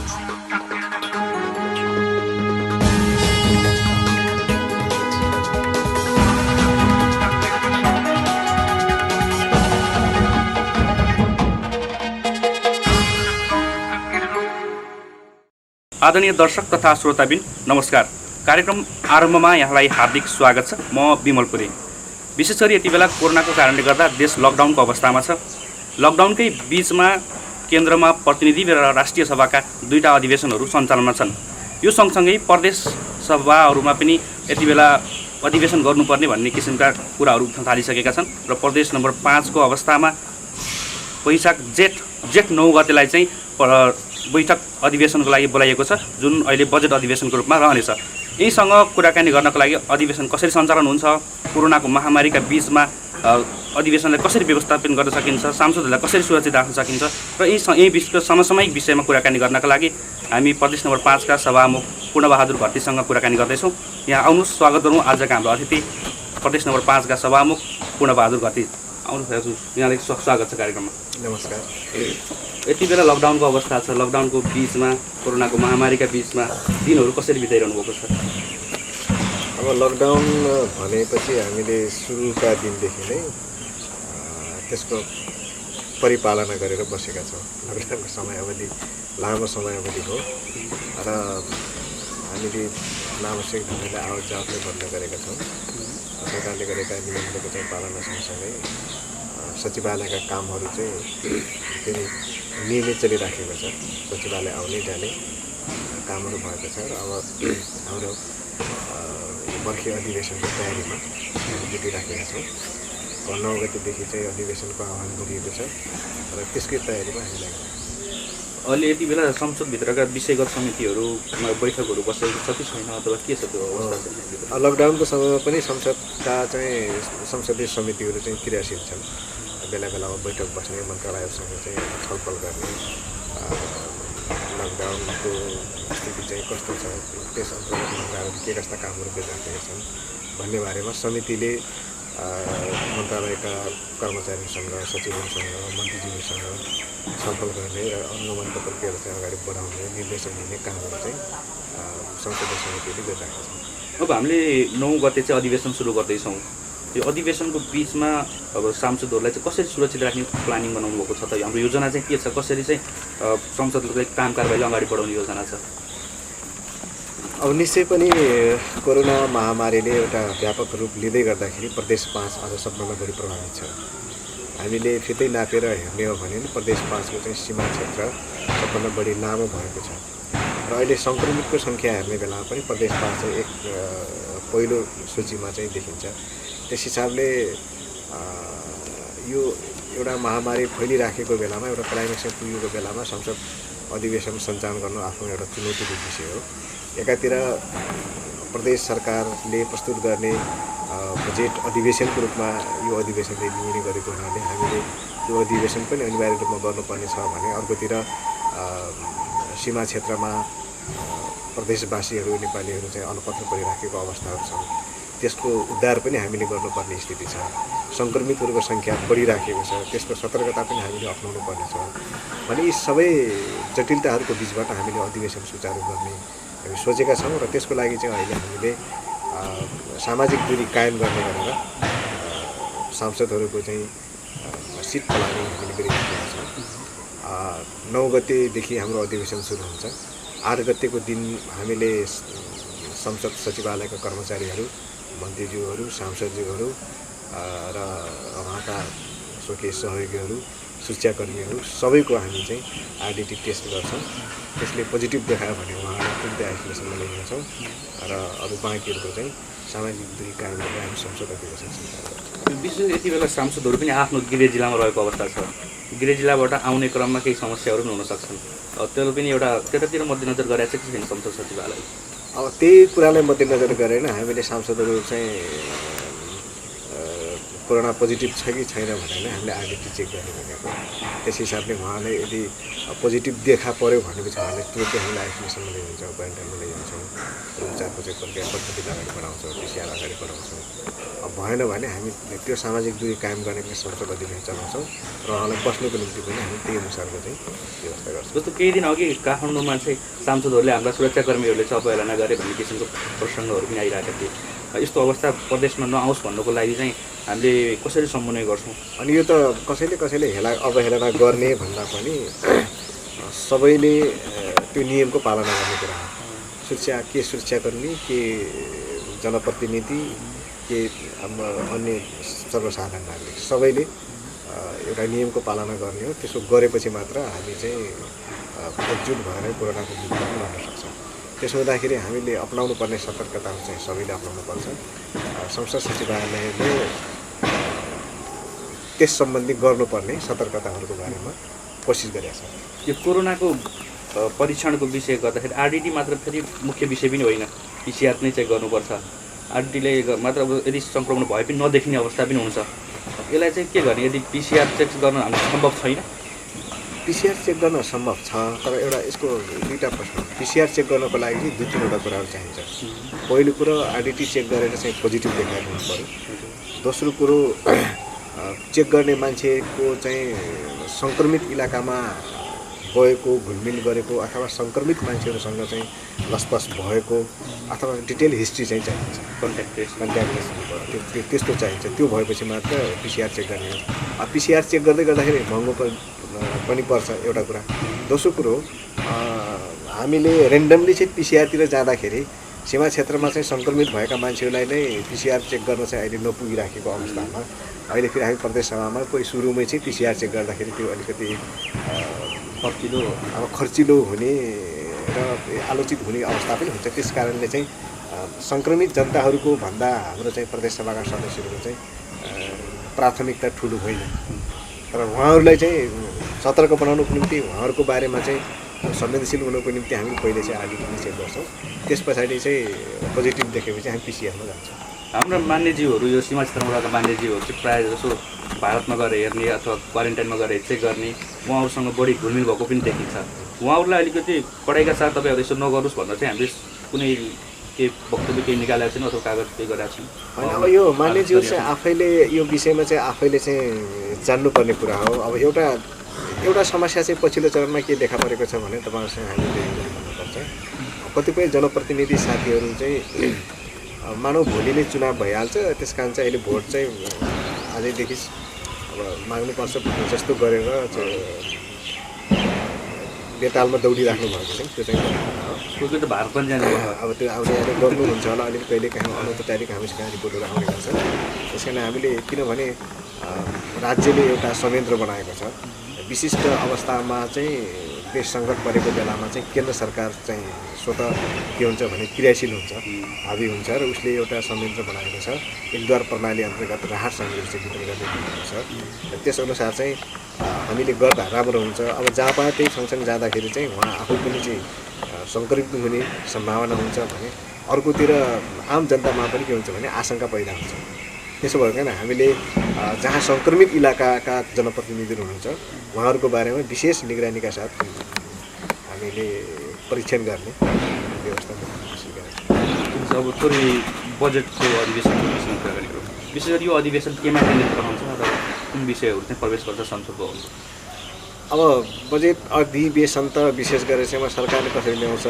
आदरणीय दर्शक तथा श्रोताबिन नमस्कार। कार्यक्रम आरम्भमा यहाँलाई हार्दिक स्वागत छ। म विमल पुरी। विशेष गरी यति बेला कोरोनाको कारणले गर्दा देश लकडाउनको अवस्थामा छ। लकडाउनकै बीचमा केन्द्रमा प्रतिनिधि र राष्ट्रिय सभाका दुईटा अधिवेशनहरू सञ्चालनमा छन्। यो सँगसँगै प्रदेश सभाहरूमा पनि यति बेला अधिवेशन गर्नुपर्ने भन्ने किसिमका कुराहरू उठ्न थालिसकेका छन् र प्रदेश नम्बर 5 को अवस्थामा वैशाख जेठ 9 गतेलाई चाहिँ बैठक अधिवेशनको लागि बोलाइएको छ, जुन अहिले बजेट अधिवेशनको रूपमा रहनेछ। यहीसँग कुराकानी गर्नको लागि अधिवेशन कसरी सञ्चालन हुन्छ, कोरोनाको महामारीका बीचमा अधिवेशनलाई कसरी व्यवस्थापन गर्न सकिन्छ, सांसदहरूलाई कसरी सुरक्षित राख्न सकिन्छ र यही विषयको समसामयिक विषयमा कुराकानी गर्नका लागि हामी प्रदेश नम्बर 5 का सभामुख पूर्णबहादुर घरतीसँग कुराकानी गर्दैछौँ। यहाँ आउनुहोस्, स्वागत गरौँ आजका हाम्रो अतिथि प्रदेश नम्बर 5 का सभामुख पूर्णबहादुर घरती। आउनुहोस् हजुर, यहाँलाई स्वागत छ कार्यक्रममा। नमस्कार। यति बेला लकडाउनको अवस्था छ। लकडाउनको बीचमा कोरोनाको महामारीका बीचमा दिनहरू कसरी बिताइरहनु भएको छ? अब लकडाउन भनेपछि हामीले सुरुका दिनदेखि नै त्यसको परिपालना गरेर बसेका छौँ। लकडाउनको समयावधि लामो समयावधि हो र हामीले अनावश्यक ढङ्गले आवत जावतले बन्द गरेका छौँ। सरकारले गरेका नियमहरूको चाहिँ पालना सँगसँगै सचिवालयका कामहरू चाहिँ फेरि नियमित चलिराखेको छ। सचिवालय आउने जाने कामहरू भएको छ र अब हाम्रो बर्खे अधिवेशनको तयारीमा जुटिराखेका छौँ। 9 गतेदेखि चाहिँ अधिवेशनको आह्वान गरिएको छ र त्यसकै तयारीमा हामी लागेका छौँ। अहिले यति बेला संसदभित्रका विषयगत समितिहरूमा बैठकहरू बसेको छ कि छैन, अथवा के छ त्यो अवस्था? लकडाउनको समयमा पनि संसदका चाहिँ संसदीय समितिहरू चाहिँ क्रियाशील छन्। बेला बेलामा बैठक बस्ने, मन्त्रालयसँग चाहिँ छलफल गर्ने, लकडाउनको स्थिति चाहिँ कस्तो छ, त्यस अन्तर्गत मन्त्रालयले के कस्ता कामहरू गरिरहेका छन् भन्ने बारेमा समितिले मन्त्रालयका कर्मचारीहरूसँग, सचिवहरूसँग, मन्त्रीज्यूसँग छलफल गर्ने र अनुगमनको प्रक्रियाहरू चाहिँ अगाडि बढाउने, निर्देशन दिने कामहरू चाहिँ संसदीय समितिले गरिरहेका छन्। अब हामीले 9 गते चाहिँ अधिवेशन सुरु गर्दैछौँ। यो अधिवेशनको बिचमा अब सांसदहरूलाई चाहिँ कसरी सुरक्षित राख्ने प्लानिङ बनाउनु भएको छ त? हाम्रो योजना चाहिँ के छ? कसरी चाहिँ संसदले काम कारबाही अगाडि बढाउने योजना छ? अब निश्चय पनि कोरोना महामारीले एउटा व्यापक रूप लिँदै गर्दाखेरि प्रदेश 5 आज सबभन्दा बढी प्रभावित छ। हामीले फितै नापेर हेर्ने हो भने प्रदेश 5 को चाहिँ सीमा क्षेत्र सबभन्दा बढी लामो भएको छ र अहिले सङ्क्रमितको सङ्ख्या हेर्ने बेलामा पनि प्रदेश 5 चाहिँ एक पहिलो सूचीमा चाहिँ देखिन्छ। त्यस हिसाबले यो एउटा महामारी फैलिराखेको बेलामा, एउटा क्लाइमेक्समा पुगेको बेलामा संसद अधिवेशन सञ्चालन गर्नु आफ्नो एउटा चुनौतीको विषय हो। एकातिर प्रदेश सरकारले प्रस्तुत गर्ने बजेट अधिवेशनको रूपमा यो अधिवेशनले लिने गरेको हुनाले हामीले यो अधिवेशन पनि अनिवार्य रूपमा गर्नुपर्ने छ भने, अर्कोतिर सीमा क्षेत्रमा प्रदेशवासीहरू, नेपालीहरू चाहिँ अलपत्र परिराखेको अवस्थाहरू छन्। त्यसको उद्धार पनि हामीले गर्नुपर्ने स्थिति छ। सङ्क्रमितहरूको सङ्ख्या बढिराखेको छ, त्यसको सतर्कता पनि हामीले अप्नाउनु पर्ने छ भने यी सबै जटिलताहरूको बिचबाट हामीले अधिवेशन सुचारू गर्ने हामी सोचेका छौँ र त्यसको लागि चाहिँ अहिले हामीले सामाजिक दूरी कायम गर्ने गरेर सांसदहरूको चाहिँ सिट प्लानिङ हामीले गरिरहेका छौँ। 9 गतेदेखि हाम्रो अधिवेशन सुरु हुन्छ। 8 गतेको दिन हामीले संसद सचिवालयका कर्मचारीहरू, मन्त्रीज्यूहरू, सांसदज्यूहरू र उहाँका स्वकीय सहयोगीहरू, सुरक्षाकर्मीहरू सबैको हामी चाहिँ आरडिटी टेस्ट गर्छौँ। त्यसले पोजिटिभ देखायो भने उहाँलाई तुरुन्तै आइसोलेसनमा ल्याइन्छौँ र अरू बाँकीहरूको चाहिँ सामाजिक दूरी कायम गरेर हामी संसद अधिवेशन सञ्चालन। विशेष यति बेला सांसदहरू पनि आफ्नो गृह जिल्लामा रहेको अवस्था छ। गृह जिल्लाबाट आउने क्रममा केही समस्याहरू पनि हुन सक्छन्। त्यसले पनि एउटा त्यतातिर मध्यनजर गरेर चाहिँ के छैन संसद सचिवालय? अब त्यही कुरालाई मध्यनजर गरेर हामीले सांसदहरू चाहिँ कोरोना पोजिटिभ छ कि छैन भनेर नै हामीले आरडिटी चेक गर्ने भनेको। त्यस हिसाबले उहाँले यदि पोजिटिभ देखा पर्यो भनेपछि उहाँले तुरुन्तै हामीलाई आइसोलेसनमा ल्याइदिन्छौँ, क्वारेन्टाइनमा ल्याइदिन्छौँ, उपचारको चाहिँ प्रक्रिया पद्धति अगाडि बढाउँछौँ, पिसिआर अगाडि बढाउँछौँ। अब भएन भने हामी त्यो सामाजिक दूरी कायम गर्ने पनि संसद अधिवेशन चलाउँछौँ र उहाँलाई बस्नुको निम्ति पनि हामी त्यही अनुसारको चाहिँ व्यवस्था गर्छौँ। जस्तो केही दिन अघि काठमाडौँमा चाहिँ सांसदहरूले हाम्रा सुरक्षाकर्मीहरूले चाहिँ अवहेलना गरे भन्ने किसिमको प्रसङ्गहरू पनि आइरहेका थिए। यस्तो अवस्था प्रदेशमा नआओस् भन्नको लागि चाहिँ हामीले कसरी समन्वय गर्छौँ? अनि यो त कसैले अवहेलना गर्ने भन्दा पनि सबैले त्यो नियमको पालना गर्ने कुरा हो। सुरक्षाकर्मी, के जनप्रतिनिधि, के अन्य सर्वसाधारण नागरिक सबैले एउटा नियमको पालना गर्ने हो। त्यसो गरेपछि मात्र हामी चाहिँ एकजुट भएर कोरोनाको विरुद्धमा लड्न सक्छौँ। त्यसो हुँदाखेरि हामीले अपनाउनु पर्ने सतर्कताहरू चाहिँ सबैले अपनाउनु पर्छ। संसद सचिवालयले त्यस सम्बन्धी गर्नुपर्ने सतर्कताहरूको बारेमा कोसिस गरेका छ। यो कोरोनाको परीक्षणको विषय गर्दाखेरि आरडिटी मात्र फेरि मुख्य विषय पनि होइन, पिसिआर नै चाहिँ गर्नुपर्छ। आरडिटीले मात्र यदि सङ्क्रमण भए पनि नदेखिने अवस्था पनि हुन्छ। यसलाई चाहिँ के गर्ने? यदि पिसिआर चेक गर्न हाम्रो सम्भव छैन? पिसिआर चेक गर्न सम्भव छ, तर एउटा यसको दुईवटा प्रश्न। पिसिआर चेक गर्नको लागि चाहिँ 2-3वटा कुराहरू चाहिन्छ। पहिलो कुरो आरडिटी चेक गरेर चाहिँ पोजिटिभ देखाएर हुनु पऱ्यो। दोस्रो कुरो चेक गर्ने मान्छेको चाहिँ सङ्क्रमित इलाकामा गएको, घुलमिल गरेको अथवा सङ्क्रमित मान्छेहरूसँग चाहिँ लसपस भएको अथवा डिटेल हिस्ट्री चाहिँ चाहिन्छ। कन्ट्याक्ट त्यस्तो चाहिन्छ। त्यो भएपछि मात्र पिसिआर चेक गर्ने हो। पिसिआर चेक गर्दाखेरि महँगो पनि पर्छ एउटा कुरा। दोस्रो कुरो हामीले रेन्डमली चाहिँ पिसिआरतिर जाँदाखेरि सीमा क्षेत्रमा चाहिँ सङ्क्रमित भएका मान्छेहरूलाई नै पिसिआर चेक गर्न चाहिँ अहिले नपुगिराखेको अवस्थामा अहिले फेरि हामी प्रदेश सभामा कोही सुरुमै चाहिँ पिसिआर चेक गर्दाखेरि त्यो अलिकति खर्चिलो हुने र आलोचित हुने अवस्था पनि हुन्छ। त्यस कारणले चाहिँ सङ्क्रमित जनताहरूको भन्दा हाम्रो चाहिँ प्रदेश सभाका सदस्यहरूको चाहिँ प्राथमिकता ठुलो होइन। तर उहाँहरूलाई चाहिँ सतर्क बनाउनुको निम्ति उहाँहरूको बारेमा चाहिँ संवेदनशील हुनुको निम्ति हामी पहिले चाहिँ आरडिटी चेक गर्छौँ। त्यस पछाडि चाहिँ पोजिटिभ देखेपछि हामी पिसिआरमा जान्छौँ। हाम्रा मान्यज्यूहरू, यो सीमा क्षेत्रमा रहेका मान्यज्यूहरू चाहिँ प्रायः जसो भारतमा गएर हेर्ने अथवा क्वारेन्टाइनमा गएर चेक गर्ने, उहाँहरूसँग बढी घुलमिल भएको पनि देखिन्छ। उहाँहरूलाई अलिकति कडाइका साथ तपाईँहरू यसो नगर्नुहोस् भनेर चाहिँ हामीले कुनै केही वक्तव्य केही निकालेको छैन अथवा कागज केही गरेको छैन? होइन, अब यो मान्यज्यूहरू चाहिँ आफैले यो विषयमा चाहिँ आफैले चाहिँ जान्नुपर्ने कुरा हो। अब एउटा समस्या चाहिँ पछिल्लो चरणमा के देखा परेको छ भने तपाईँहरूसँग हामीले भन्नुपर्छ। कतिपय जनप्रतिनिधि साथीहरू चाहिँ मानव भोलि नै चुनाव भइहाल्छ, त्यस कारण चाहिँ अहिले भोट चाहिँ आजैदेखि अब माग्नुपर्छ भन्ने जस्तो गरेर बेतालमा दौडिराख्नु भएको चाहिँ त्यो चाहिँ भारत पनि जाने अब त्यो आउने गर्नुहुन्छ होला। अलिक कहिले काहीँ अनौपचारिक हामीसँग रिपोर्टहरू आउने गर्छ। त्यस कारण हामीले किनभने राज्यले एउटा संयन्त्र बनाएको छ। विशिष्ट अवस्थामा चाहिँ देश सङ्कट परेको बेलामा चाहिँ केन्द्र सरकार चाहिँ स्वतः के हुन्छ भने क्रियाशील हुन्छ, हावी हुन्छ र उसले एउटा संयन्त्र बनाएको छ। एकद्वार प्रणाली अन्तर्गत राहत सामग्री चाहिँ वितरण गर्ने छ। त्यसअनुसार चाहिँ हामीले गर्दा राम्रो हुन्छ। अब जहाँ पाए त्यही सँगसँगै जाँदाखेरि चाहिँ उहाँ आफू पनि चाहिँ सङ्क्रमित हुने सम्भावना हुन्छ भने अर्कोतिर आम जनतामा पनि के हुन्छ भने आशंका पैदा हुन्छ। त्यसो भएकोले हामीले जहाँ सङ्क्रमित इलाकाका जनप्रतिनिधिहरू हुनुहुन्छ उहाँहरूको बारेमा विशेष निगरानीका साथ हामीले परीक्षण गर्ने व्यवस्था गरेको। अब थोरै बजेटको अधिवेशनको विषयमा कुरा गरेको, विशेष गरी यो अधिवेशन केमा केन्द्रित रहन्छ र कुन विषयहरू चाहिँ प्रवेश गर्छ संसदको? अब बजेट अधिवेशन त विशेष गरेर चाहिँ सरकारले कसरी ल्याउँछ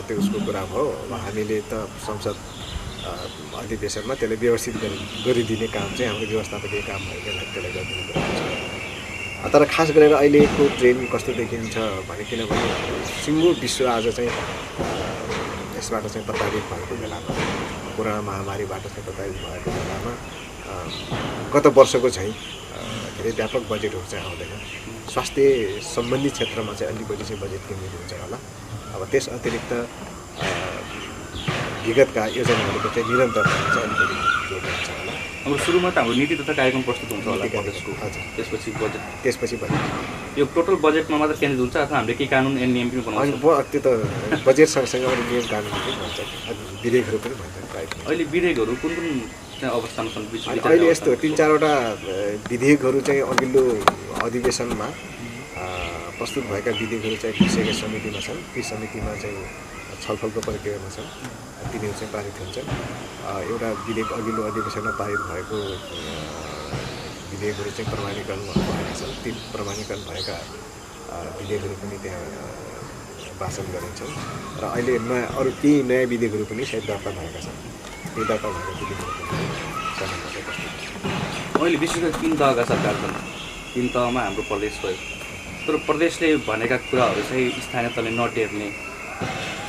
त्यो उसको कुरा भयो। अब हामीले त संसद अधिवेशनमा त्यसलाई व्यवस्थित गरिदिने काम चाहिँ हाम्रो व्यवस्थापकीय काम भएको त्यसलाई गरिदिनु पर्छ। तर खास गरेर अहिलेको ट्रेन्ड कस्तो देखिन्छ भने किनभने सिङ्गो विश्व आज चाहिँ यसबाट चाहिँ प्रभावित भएको बेलामा, कोरोना महामारीबाट चाहिँ प्रभावित भएको बेलामा गत वर्षको चाहिँ धेरै व्यापक बजेटहरू चाहिँ आउँदैन। स्वास्थ्य सम्बन्धी क्षेत्रमा चाहिँ अलिक बढी चाहिँ बजेट केन्द्रित हुन्छ होला। अब त्यस अतिरिक्त विगतका योजनाहरूको चाहिँ निरन्तरता चाहिँ अलिकति जोड हुन्छ होला। अब सुरुमा त हाम्रो नीति तथा कार्यक्रम प्रस्तुत हुन्छ होला प्रदेशको, त्यसपछि बजेट, यो टोटल बजेटमा मात्र केन्द्रित हुन्छ अथवा हामीले केही कानुन एन्ड नियम पनि बनाउँछ? त्यो त बजेट सँगसँगै अरू नियम कानुन पनि भन्छ, विधेयकहरू पनि भन्छ। अहिले विधेयकहरू कुन कुन चाहिँ अवस्थामा छन् अहिले यस्तो 3-4वटा विधेयकहरू चाहिँ अघिल्लो अधिवेशनमा प्रस्तुत भएका विधेयकहरू चाहिँ विषयका समितिमा छन्। ती समितिमा चाहिँ छलफलको प्रक्रियामा छन्, तिनीहरू चाहिँ पारित हुन्छन्। एउटा विधेयक अघिल्लो अधिवेशनमा पारित भएको विधेयकहरू चाहिँ प्रमाणीकरण भएका छन्। ती प्रमाणीकरण भएका विधेयकहरू पनि त्यहाँ वाचन गरिन्छन् र अहिले नयाँ अरू केही नयाँ विधेयकहरू पनि सायद दर्ता भएका छन्। ती दर्ता भएका विधेयकहरू पनि सदनमा प्रस्तुत। अहिले विशेष गरी 3 तहका सरकार छन्। 3 तहमा हाम्रो प्रदेश भयो, तर प्रदेशले भनेका कुराहरू चाहिँ स्थानीय तहले नटेर्ने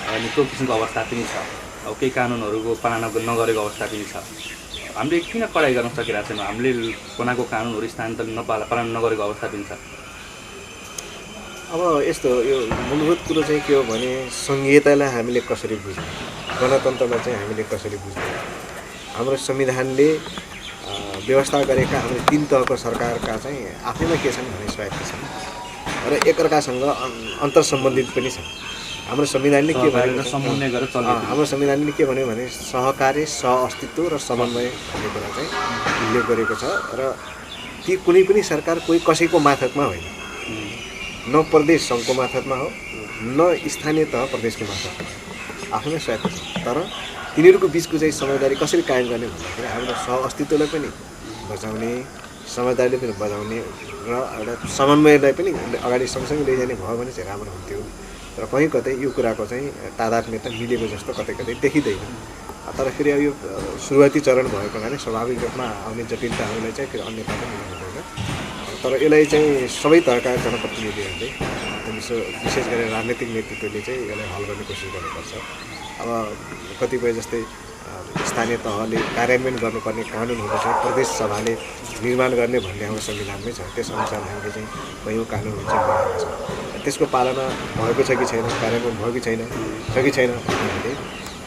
अनि त्यो किसिमको अवस्था पनि छ। अब केही कानुनहरूको पालना नगरेको अवस्था पनि छ। हामीले किन कडाइ गर्न सकिरहेको छैनौँ? हामीले बनाएको कानुनहरू स्थानीय तहले पालना नगरेको अवस्था पनि छ। अब यस्तो यो मूलभूत कुरो चाहिँ के हो भने संहितालाई हामीले कसरी बुझ्ने, गणतन्त्रमा चाहिँ हामीले कसरी बुझ्ने। हाम्रो संविधानले व्यवस्था गरेका हाम्रो 3 तहको सरकारका चाहिँ आफैमा के छन् भने स्वायत्त छन् र एकअर्कासँग अन्तर्सम्बन्धित पनि छन्। हाम्रो संविधानले के भनेको समन्वय गरेर चल्ने, हाम्रो संविधानले के भन्यो भने सहकार्य, सहअस्तित्व र समन्वय भन्ने कुरा चाहिँ उल्लेख गरेको छ र ती कुनै पनि सरकार कोही कसैको मातहतमा होइन, न प्रदेश सङ्घको मातहतमा हो, न स्थानीय तह प्रदेशको मातहतमा, आफैमा स्वायत्त छ। तर तिनीहरूको बिचको चाहिँ समझदारी कसरी कायम गर्ने भन्दाखेरि हाम्रो सहअस्तित्वलाई पनि बचाउने, समझदारीले पनि बचाउने र एउटा समन्वयलाई पनि अगाडि सँगसँगै लैजाने भयो भने चाहिँ राम्रो हुन्थ्यो। र कहीँ कतै यो कुराको चाहिँ तादात्म्यता मिलेको जस्तो कतै कतै देखिँदैन। तर फेरि अब यो सुरुवाती चरण भएको हुनाले स्वाभाविक रूपमा आउने जटिलताहरूलाई चाहिँ फेरि अन्यथा पनि मिल्नु हुँदैन। तर यसलाई चाहिँ सबै तहका जनप्रतिनिधिहरूले विशेष गरेर राजनीतिक नेतृत्वले चाहिँ यसलाई हल गर्ने कोसिस गर्नुपर्छ। अब कतिपय जस्तै स्थानीय तहले कार्यान्वयन गर्नुपर्ने कानुनहरू चाहिँ प्रदेश सभाले निर्माण गर्ने भन्ने हाम्रो संविधानमै छ। त्यसअनुसार हामीले चाहिँ कयौँ कानुनहरू चाहिँ बनाएका छौँ। त्यसको पालना भएको छ कि छैन, कार्यान्वयन भयो कि छैन भन्नाले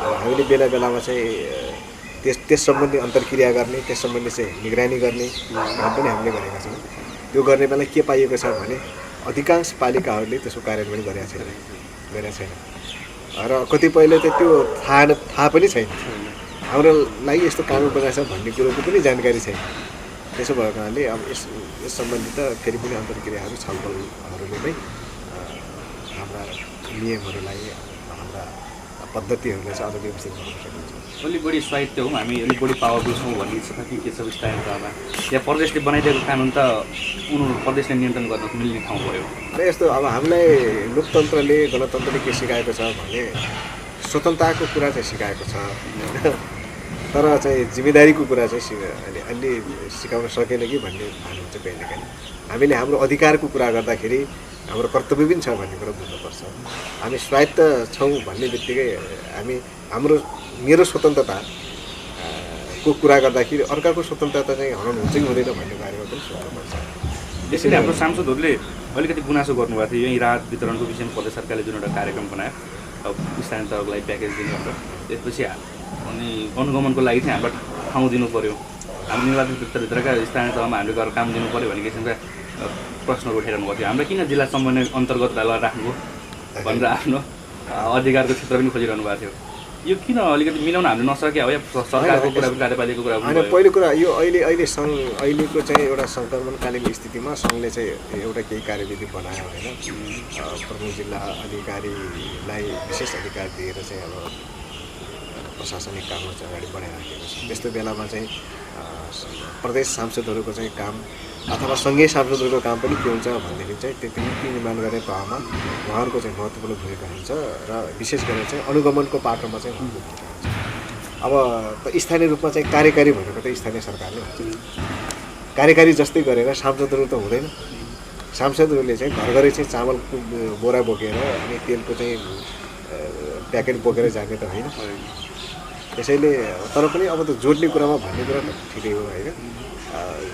अब हामीले बेला बेलामा चाहिँ त्यस सम्बन्धी अन्तर्क्रिया गर्ने, त्यस सम्बन्धी चाहिँ निगरानी गर्ने काम पनि हामीले गरेका छौँ। त्यो गर्ने बेला के पाइएको छ भने अधिकांश पालिकाहरूले त्यसको कार्यान्वयन गरेका छैन र कतिपयले त त्यो थाहा पनि छैन, हाम्रो लागि यस्तो कानुन बनाएको छ भन्ने कुरोको पनि जानकारी छैन। त्यसो भएको कारणले अब यस सम्बन्धी त फेरि पनि अन्तर्क्रियाहरू छलफलहरूले नै हाम्रा नियमहरूलाई, हाम्रा पद्धतिहरूलाई चाहिँ अझ व्यवस्थित गर्न सकिन्छ। अलिक बढी स्वायत्त हौँ हामी, अलिक बढी पावरफुल छौँ भन्ने इच्छा कि के छ स्थानीय तहमा? या प्रदेशले बनाइदिएको कानुन त प्रदेशले नियन्त्रण गर्न मिल्ने ठाउँ भयो। र यस्तो अब हामीलाई लोकतन्त्रले, गणतन्त्रले के सिकाएको छ भने स्वतन्त्रताको कुरा चाहिँ सिकाएको छ, तर चाहिँ जिम्मेदारीको कुरा चाहिँ अलि सिकाउन सकेन कि भन्ने भान हुन्छ कहिलेकाहीँ। हामीले हाम्रो अधिकारको कुरा गर्दाखेरि हाम्रो कर्तव्य पनि छ भन्ने कुरा बुझ्नुपर्छ। हामी स्वायत्त छौँ भन्ने बित्तिकै मेरो स्वतन्त्रताको कुरा गर्दाखेरि अर्काको स्वतन्त्रता चाहिँ हनन हुन्छ कि हुँदैन भन्ने बारेमा पनि सोच्नुपर्छ। त्यसैले हाम्रो सांसदहरूले अलिकति गुनासो गर्नुभएको थियो यही राहत वितरणको विषयमा। प्रदेश सरकारले जुन एउटा कार्यक्रम बनायो अब स्थानीय तहको लागि प्याकेज दिने भनेर, त्यसपछि अनि अनुगमनको लागि चाहिँ हाम्रो ठाउँ दिनु पऱ्यो, हामी निर्वाचन क्षेत्रभित्रका स्थानीय तहमा हामीले गरेर काम दिनु पऱ्यो भन्ने किसिमका प्रश्नहरू उठाइरहनु भएको थियो। हाम्रो किन जिल्ला समन्वय अन्तर्गत राख्नु भनेर आफ्नो अधिकारको क्षेत्र पनि खोजिरहनु भएको थियो। यो किन अलिकति मिलाउन हामीले नसके हो या सरकारको कुरा पनि कार्यपालिकाको कुरा पनि? पहिलो कुरा यो अहिलेको चाहिँ एउटा सङ्क्रमणकालीन स्थितिमा सङ्घले चाहिँ एउटा केही कार्यविधि बनायो होइन, प्रमुख जिल्ला अधिकारीलाई विशेष अधिकार दिएर चाहिँ अब प्रशासनिक कामहरू चाहिँ अगाडि बढाइराखेको छ। त्यस्तो बेलामा चाहिँ प्रदेश सांसदहरूको चाहिँ काम अथवा सङ्घीय सांसदहरूको काम पनि के हुन्छ भनेदेखि चाहिँ त्यो नीति निर्माण गर्ने तहमा उहाँहरूको चाहिँ महत्त्वपूर्ण भूमिका हुन्छ र विशेष गरेर चाहिँ अनुगमनको पाटोमा चाहिँ उहाँको भूमिका हुन्छ। अब स्थानीय रूपमा चाहिँ कार्यकारी भनेको त स्थानीय सरकारले हुन्छ। कार्यकारी जस्तै गरेर सांसदहरू त हुँदैन। सांसदहरूले चाहिँ घर घरै चाहिँ चामलको बोरा बोकेर अनि तेलको चाहिँ प्याकेट बोकेर जाने त होइन। त्यसैले तर पनि अब त जोड्ने कुरामा भन्ने कुरा त ठिकै हो होइन।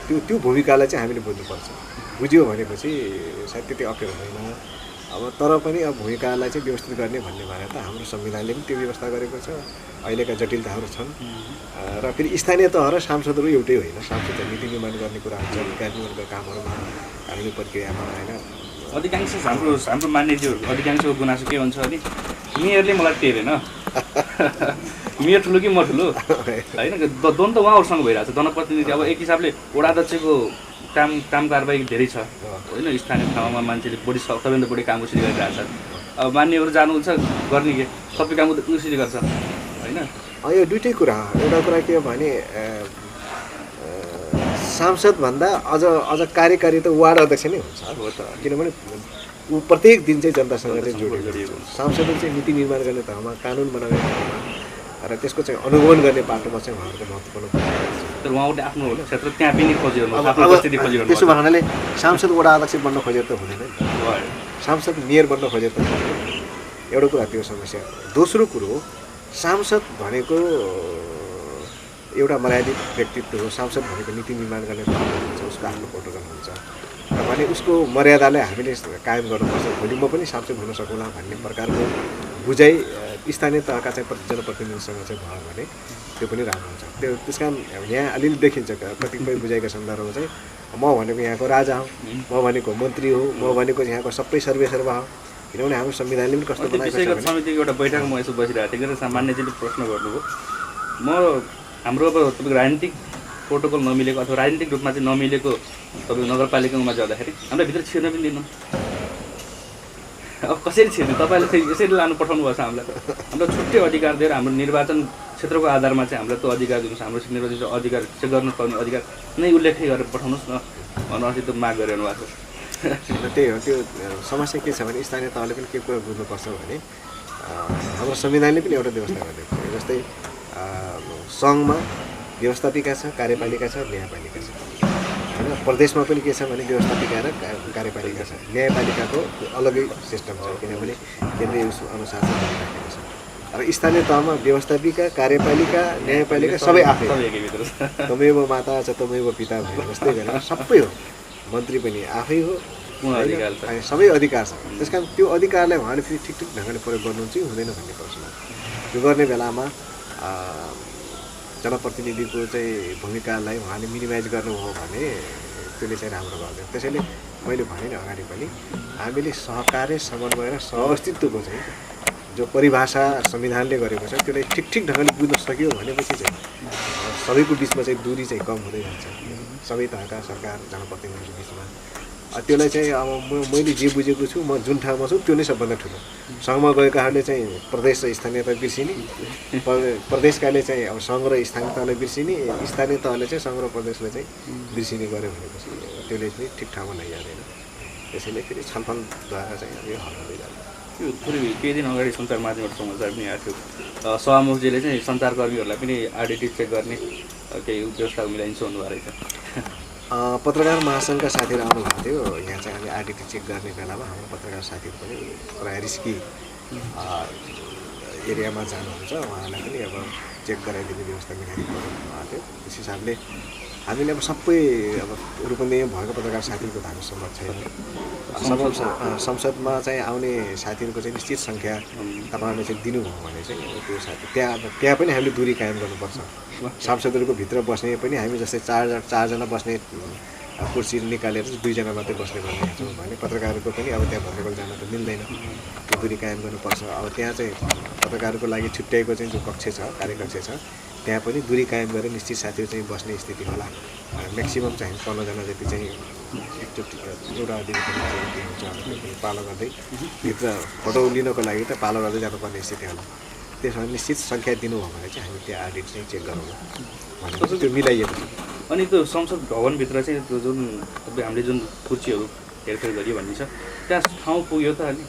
त्यो भूमिकालाई चाहिँ हामीले बुझ्नुपर्छ। बुझ्यो भनेपछि सायद त्यति अप्ठ्यारो होइन। अब तर पनि अब भूमिकालाई चाहिँ व्यवस्थित गर्ने भन्ने भएर त हाम्रो संविधानले पनि त्यो व्यवस्था गरेको छ। अहिलेका जटिलताहरू छन् र फेरि स्थानीय तह र सांसदहरू एउटै होइन। सांसदहरू नीति निर्माण गर्ने कुरा हुन्छ, कार्यान्वयनका कामहरूमा, कानुनी प्रक्रियामा होइन। अधिकांश हाम्रो मान्यज्यू अधिकांशको गुनासो के हुन्छ भने यिनीहरूले मलाई टेरेन, मेयर ठुलो कि म ठुलो होइन द्वन्द उहाँहरूसँग भइरहेको छ जनप्रतिनिधि अब एक हिसाबले वडा अध्यक्षको काम कारबाही धेरै छ होइन स्थानीय ठाउँमा मान्छेले बढी सबैभन्दा बढी काम उसरी गरिरहेको छ अब मान्नेहरू जानुहुन्छ गर्ने के सबै काम उसरी गर्छ होइन यो दुइटै कुरा एउटा कुरा के हो भने सांसदभन्दा अझ कार्यकारी त वार्ड अध्यक्ष नै हुन्छ हो त किनभने ऊ प्रत्येक दिन चाहिँ जनतासँग चाहिँ जोडिएको हुन्छ सांसदले चाहिँ नीति निर्माण गर्ने ठाउँमा कानुन बनाउने ठाउँमा र त्यसको चाहिँ अनुगमन गर्ने पाटोमा चाहिँ उहाँहरूको महत्त्वपूर्ण भूमिका तर उहाँले आफ्नो क्षेत्र त्यहाँ पनि खोजिरहनु आफ्नो उपस्थिति खोजिरहनु त्यसो भन्नाले सांसद वडा अध्यक्ष बन्न खोजेर त हुँदैन नि सांसद मेयर बन्न खोजेर त हुँदैन एउटा कुरा त्यो समस्या दोस्रो कुरो सांसद भनेको एउटा मर्यादित व्यक्तित्व हो सांसद भनेको नीति निर्माण गर्ने ठाउँ हुन्छ उसको आफ्नो प्रोटोकल हुन्छ र भने उसको मर्यादालाई हामीले कायम गर्नुपर्छ भोलि म पनि सांसद हुन सकौँला भन्ने प्रकारको बुझाइ स्थानीय तहका चाहिँ जनप्रतिनिधिसँग चाहिँ भयो भने त्यो पनि राम्रो हुन्छ त्यस कारण यहाँ अलिअलि देखिन्छ कतिपय बुझाइका सन्दर्भमा चाहिँ म भनेको यहाँको राजा हो म भनेको मन्त्री हो म भनेको यहाँको सबै सर्वेसर्वा हो किनभने हाम्रो संविधानले पनि कस्तो बनाएको छ समितिको एउटा बैठकमा म यसो बसिरहेको थिएँ कि सामान्यजीले प्रश्न गर्नुभयो म हाम्रो अब तपाईँको राजनीतिक प्रोटोकल नमिलेको अथवा राजनीतिक रूपमा चाहिँ नमिलेको तपाईँको नगरपालिकामा जाँदाखेरि हामीलाई भित्र छिर्न पनि दिनु अब कसरी छिर्ने तपाईँले चाहिँ यसरी लानु पठाउनु भएको छ हामीलाई हाम्रो छुट्टै अधिकार दिएर हाम्रो निर्वाचन क्षेत्रको आधारमा चाहिँ हामीलाई त्यो अधिकार दिनुहोस् हाम्रो निर्वाचन अधिकार चाहिँ गर्नु पर्ने अधिकार नै उल्लेखै गरेर पठाउनुहोस् न भनेर अस्ति त्यो माग गरिरहनु भएको छ त्यही हो त्यो समस्या के छ भने स्थानीय तहले पनि के कुरा बुझ्नुपर्छ भने हाम्रो संविधानले पनि एउटा व्यवस्था गरिदिएको छ जस्तै सङ्घमा व्यवस्थापिका छ कार्यपालिका छ न्यायपालिका छ होइन प्रदेशमा पनि के छ भने व्यवस्थापिका र कार्यपालिका छ न्यायपालिकाको अलगै सिस्टम छ किनभने केन्द्रीय अनुशासन राखेको छ र स्थानीय तहमा व्यवस्थापिका कार्यपालिका न्यायपालिका सबै आफै तमेव माता छ तमेव पिता भयो जस्तै गरेर सबै हो मन्त्री पनि आफै हो सबै अधिकार छ त्यस कारण त्यो अधिकारलाई उहाँले फेरि ठिक ढङ्गले प्रयोग गर्नुहुन्छ कि हुँदैन भन्ने प्रश्न त्यो गर्ने बेलामा जनप्रतिनिधिको चाहिँ भूमिकालाई उहाँले मिनिमाइज गर्नुभयो भने त्यसले चाहिँ राम्रो गर्दैन त्यसैले मैले भने नि अगाडि पनि हामीले सहकार्य समन्वय र सहअस्तित्वको चाहिँ जो परिभाषा संविधानले गरेको छ त्यसलाई ठिक ढङ्गले बुझ्न सक्यो भनेपछि चाहिँ सबैको बिचमा चाहिँ दूरी चाहिँ कम हुँदै जान्छ सबै तहका सरकार जनप्रतिनिधिको बिचमा त्यसलाई चाहिँ अब मैले जे बुझेको छु म जुन ठाउँमा छु त्यो नै सबभन्दा ठुलो सङ्घमा गएकाहरूले चाहिँ प्रदेश र स्थानीयता बिर्सिने प्रदेशकाले चाहिँ अब सङ्घ र स्थानीय तहलाई बिर्सिने स्थानीय तहले चाहिँ सङ्घ र प्रदेशलाई चाहिँ बिर्सिने गर्यो भनेपछि त्यसले चाहिँ ठिक ठाउँमा लैजाँदैन त्यसैले फेरि छलफलद्वारा चाहिँ अब यो हल हुँदै जान्छ त्यो थोरै केही दिन अगाडि सञ्चार माध्यमबाट समाचार पनि आएको थियो सभामुखजीले चाहिँ सञ्चारकर्मीहरूलाई पनि आइडेन्टिटी चेक गर्ने केही व्यवस्था मिलाइन्छ भन्नुभएको रहेछ पत्रकार महासङ्घका साथीहरू आउनुभएको थियो यहाँ चाहिँ हामी आइडेन्टिटी चेक गर्ने बेलामा हाम्रो पत्रकार साथीहरू पनि प्रायः रिस्की एरियामा जानुहुन्छ उहाँहरूलाई पनि अब चेक गराइदिने व्यवस्था मिलाइदिनु भएको थियो त्यस हिसाबले हामीले अब सबै अब रूपन्देही भएको पत्रकार साथीहरूको त हामी सम्भव छैन संसदमा चाहिँ आउने साथीहरूको चाहिँ निश्चित सङ्ख्या तपाईँहरूले चाहिँ दिनुभयो भने चाहिँ त्यो साथी त्यहाँ पनि हामीले दूरी कायम गर्नुपर्छ सांसदहरूको भित्र बस्ने पनि हामी जस्तै चारजना बस्ने कुर्सी निकालेर 2 जना मात्रै बस्ने गर्ने छौँ भने पत्रकारहरूको पनि अब त्यहाँ भरेबल जान त मिल्दैन त्यो दूरी कायम गर्नुपर्छ अब त्यहाँ चाहिँ पत्रकारको लागि छुट्याएको चाहिँ जो कक्ष छ कार्यकक्ष छ त्यहाँ पनि दूरी कायम गरेर निश्चित साथीहरू चाहिँ बस्ने स्थिति होला म्याक्सिमम् चाहिँ 15 जना जति चाहिँ एकचोटि एउटा दिनको पालो गर्दै भित्र फोटो लिनको लागि त पालो गर्दै जानुपर्ने स्थिति होला त्यसमा निश्चित सङ्ख्या दिनुभयो भने चाहिँ हामी त्यो आडिट चाहिँ चेक गरौँ भनेपछि त्यो मिलाइएको छ अनि त्यो संसद भवनभित्र चाहिँ त्यो जुन हामीले जुन कुर्सीहरू हेरफेर गरियो भन्ने छ त्यहाँ ठाउँ पुग्यो त अलि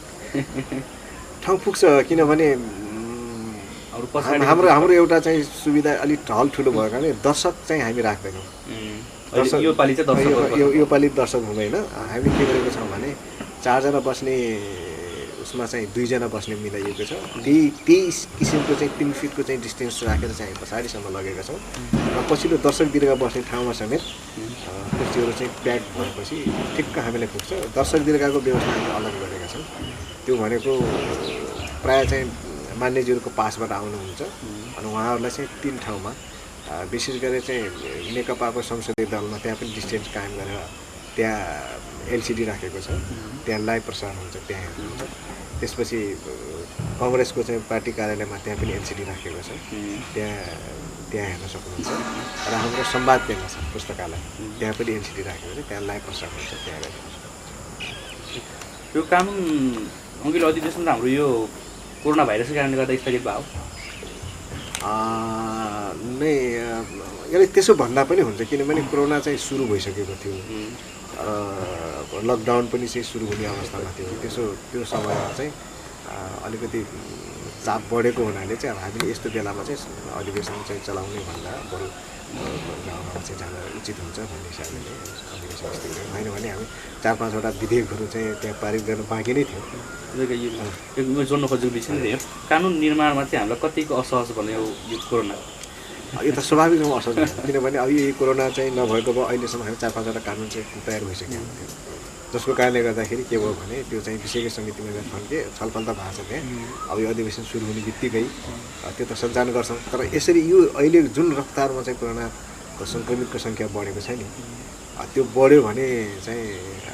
ठाउँ पुग्छ किनभने हाम्रो एउटा चाहिँ सुविधा अलिक ढल ठुलो भएको कारणले दर्शक चाहिँ हामी राख्दैनौँ यो पालि दर्शक हुँदैन हामी के गरेको छौँ भने 4 जना बस्ने उसमा चाहिँ 2 जना बस्ने मिलाइएको छ त्यही किसिमको चाहिँ 3 फिटको चाहिँ डिस्टेन्स राखेर चाहिँ हामी पछाडिसम्म लगेका छौँ र पछिल्लो दर्शक दीर्घ बस्ने ठाउँमा समेत कुर्सीहरू चाहिँ प्याक भएपछि ठिक्क हामीलाई पुग्छ दर्शक दीर्घको व्यवस्था हामी अलग गरेका छौँ त्यो भनेको प्रायः चाहिँ मान्यज्यूहरूको पासबाट आउनुहुन्छ अनि उहाँहरूलाई चाहिँ 3 ठाउँमा विशेष गरेर चाहिँ नेकपाको संसदीय दलमा त्यहाँ पनि डिस्टेन्स कायम गरेर त्यहाँ एलसिडी राखेको छ त्यहाँ लाइभ प्रसारण हुन्छ त्यहाँ हेर्नुहुन्छ त्यसपछि कङ्ग्रेसको चाहिँ पार्टी कार्यालयमा त्यहाँ पनि एनसिडी राखेको छ, त्यहाँ हेर्न सक्नुहुन्छ। र हाम्रो संवाद केन्द्र छ पुस्तकालय, त्यहाँ पनि एनसिडी राखेको छ, त्यहाँ लाइभ प्रसारण हुन्छ, त्यहाँ हेर्न सक्नुहुन्छ। यो कानुन अघिल्लो अधिवेशन त हाम्रो यो कोरोना भाइरसको कारणले गर्दा स्थगित भयो नै यसले त्यसो भन्दा पनि हुन्छ, किनभने कोरोना चाहिँ सुरु भइसकेको थियो, लकडाउन पनि चाहिँ सुरु हुने अवस्थामा थियो। त्यो समयमा चाहिँ अलिकति चाप बढेको हुनाले चाहिँ अब हामीले यस्तो बेलामा चाहिँ अधिवेशन चाहिँ चलाउने भन्दा बरु गाउँमा चाहिँ जान उचित हुन्छ भन्ने हिसाबले नै अधिवेशन स्थगित होइन भने हामी 4-5वटा विधेयकहरू चाहिँ त्यहाँ पारित गर्न बाँकी नै थियो। यो जोड्न खोजेको विषय नै कानुन निर्माणमा चाहिँ हामीलाई कतिको असहज भन्यो यो कोरोना? यो त स्वाभाविक रूपमा असहज हुन्छ, किनभने अब यो कोरोना चाहिँ नभएको भए अहिलेसम्म हामी 4-5वटा कानुन चाहिँ तयार भइसकेको थियो, जसको कारणले गर्दाखेरि के भयो भने त्यो चाहिँ विषयको समितिमा छलफल त भएको छ त्यहाँ। अब यो अधिवेशन सुरु हुने बित्तिकै त्यो त सञ्चालन गर्छौँ, तर यसरी यो अहिले जुन रफ्तारमा चाहिँ कोरोनाको सङ्क्रमितको सङ्ख्या बढेको छ नि, त्यो बढ्यो भने चाहिँ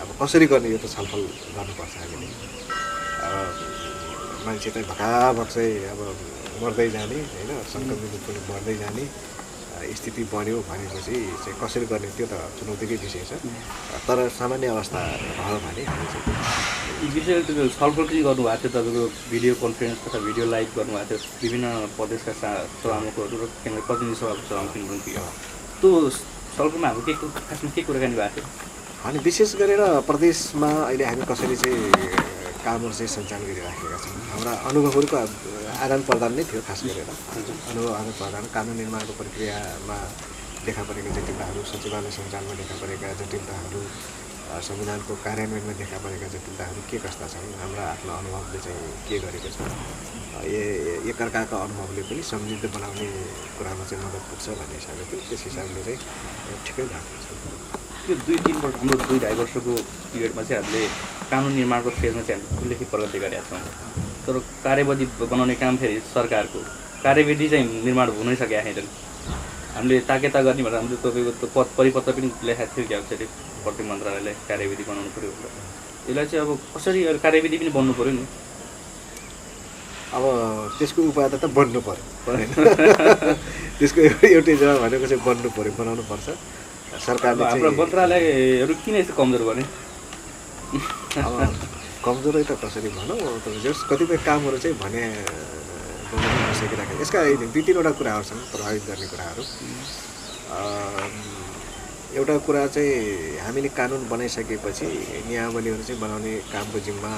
अब कसरी गर्ने यो त छलफल गर्नुपर्छ हामीले। मान्छे चाहिँ भकाभक चाहिँ अब मर्दै जाने होइन, सङ्क्रमित पनि बढ्दै जाने स्थिति बन्यो भनेपछि चाहिँ कसरी गर्ने त्यो त चुनौतीकै विषय छ। तर सामान्य अवस्था भयो भने हामी चाहिँ यी विषयहरू छलफल पनि गर्नुभएको थियो, तपाईँको भिडियो कन्फरेन्स तथा भिडियो लाइभ गर्नुभएको थियो, विभिन्न प्रदेशका सभामुखहरू र केन्द्रीय प्रतिनिधि सभाको सभामुख पनि थियो। त्यो छलफलमा हाम्रो खासमा के कुराकानी भएको थियो? अनि विशेष गरेर प्रदेशमा अहिले हामी कसरी चाहिँ कामहरू चाहिँ सञ्चालन गरिराखेका छौँ, हाम्रा अनुभवहरूको आदान प्रदान नै थियो। खास गरेर अनुभव आदान प्रदान, कानुन निर्माणको प्रक्रियामा देखा परेका जटिलताहरू, सचिवालय सञ्चालनमा देखा परेका जटिलताहरू, संविधानको कार्यान्वयनमा देखा परेका जटिलताहरू के कस्ता छन्, हाम्रा आफ्नो अनुभवले चाहिँ के गरेको छ, एकअर्काका अनुभवले पनि समृद्ध बनाउने कुरामा चाहिँ मद्दत पुग्छ भन्ने हिसाबले थियो। त्यस हिसाबले चाहिँ ठिकै भएको छ। यो 2-3 वर्ष हाम्रो 2-2.5 वर्षको पिरियडमा चाहिँ हामीले कानुन निर्माणको फेजमा चाहिँ हामीले उल्लेख्य प्रगति गरेका छौँ, तर कार्यविधि बनाउने काम फेरि सरकारको कार्यविधि चाहिँ निर्माण हुनै सकेका छैन। हामीले ताकेता गर्ने भनेर हामीले तपाईँको त्यो परिपत्र पनि लेखाएको थियो क्या, फेरि प्रत्येक मन्त्रालयले कार्यविधि बनाउनु पऱ्यो भनेर। यसलाई चाहिँ अब कसरी कार्यविधि पनि बन्नु पऱ्यो नि, अब त्यसको उपाय त बन्नु पऱ्यो होइन। त्यसको एउटै जवाब भनेको चाहिँ बन्नु पऱ्यो, बनाउनु पर्छ। सरकारले हाम्रो मन्त्रालयहरू किन यस्तो कमजोर भने? अब कमजोरै त कसरी भनौँ, जस कतिपय कामहरू चाहिँ भने नसकिराखेको। यसका 2-3वटा कुराहरू छन् प्रभावित गर्ने कुराहरू। एउटा कुरा चाहिँ हामीले कानुन बनाइसकेपछि नियमावलीहरू चाहिँ बनाउने कामको जिम्मा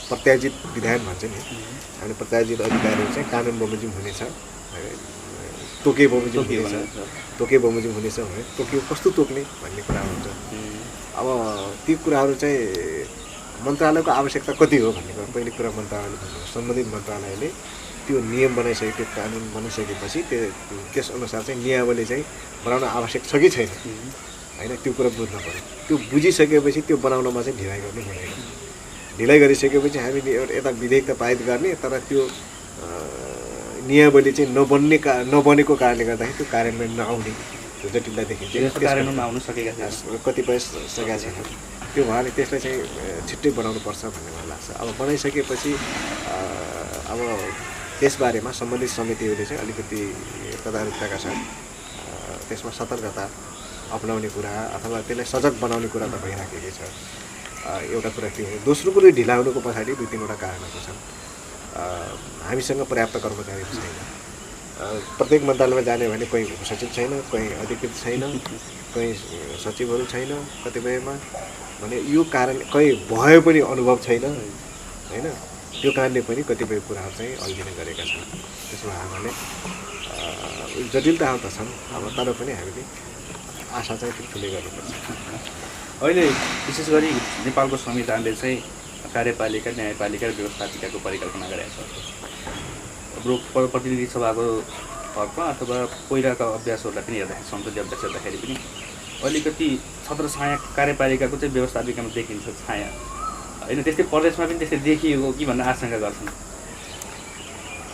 प्रत्याजित विधायन भन्छ नि, हामीले प्रत्याजित अधिकारीहरू चाहिँ कानुन बमोजिम हुनेछ, तोके बमोजिम हुनेछ भने तोकियो कस्तो तोक्ने भन्ने कुरा हुन्छ। अब ती कुराहरू चाहिँ मन्त्रालयको आवश्यकता कति हो भन्ने कुरा पहिलो कुरा मन्त्रालयले भन्नु, सम्बन्धित मन्त्रालयले त्यो नियम बनाइसके, त्यो कानुन बनाइसकेपछि त्यसअनुसार चाहिँ नियमावली चाहिँ बनाउन आवश्यक छ कि छैन होइन, त्यो कुरा बुझ्नु पऱ्यो। त्यो बुझिसकेपछि त्यो बनाउनमा चाहिँ ढिलाइ गर्नु हुँदैन। ढिलाइ गरिसकेपछि हामीले यता विधेयक त पारित गर्ने, तर त्यो नियमावली चाहिँ नबनेको कारणले गर्दाखेरि त्यो कार्यान्वयन नआउने त्यो जटिलता देखिन्छ। कतिपय सकेका छैन, त्यो भएर त्यसलाई चाहिँ छिट्टै बनाउनुपर्छ भन्ने मलाई लाग्छ। अब बनाइसकेपछि अब त्यसबारेमा सम्बन्धित समितिहरूले चाहिँ अलिकति तदारुकताका साथ त्यसमा सतर्कता अपनाउने कुरा अथवा त्यसलाई सजग बनाउने कुरा त भइराखेकै छ। एउटा कुरा त्यो हो। दोस्रो कुरो ढिलाउनुको पछाडि 2-3वटा कारणहरू छन्। हामीसँग पर्याप्त कर्मचारी छैन। प्रत्येक मन्त्रालयमा जाने भने कोही उपसचिव छैन, कोही अधिकृत छैन, कोही सचिवहरू छैन कतिपयमा, भने यो कारण कोही भयो पनि अनुभव छैन होइन। त्यो कारणले पनि कतिपय कुराहरू चाहिँ अल्झिने गरेका छन्। त्यसमा हामीले जटिलताहरू त छन्, अब तर पनि हामीले आशा चाहिँ ठुलै गर्नुपर्छ। अहिले विशेष गरी नेपालको संविधानले चाहिँ कार्यपालिका, न्यायपालिका र व्यवस्थापिकाको परिकल्पना गरेको छ। हाम्रो प्रतिनिधि सभाको हकमा अथवा पहिलाका अभ्यासहरूलाई पनि हेर्दाखेरि, संसदीय अभ्यास हेर्दाखेरि पनि अलिकति छत्र छाया कार्यपालिकाको चाहिँ व्यवस्थापिकामा देखिन्छ छाया होइन। त्यस्तै प्रदेशमा पनि त्यस्तै देखिएको कि भन्ने आशंका गर्छन्।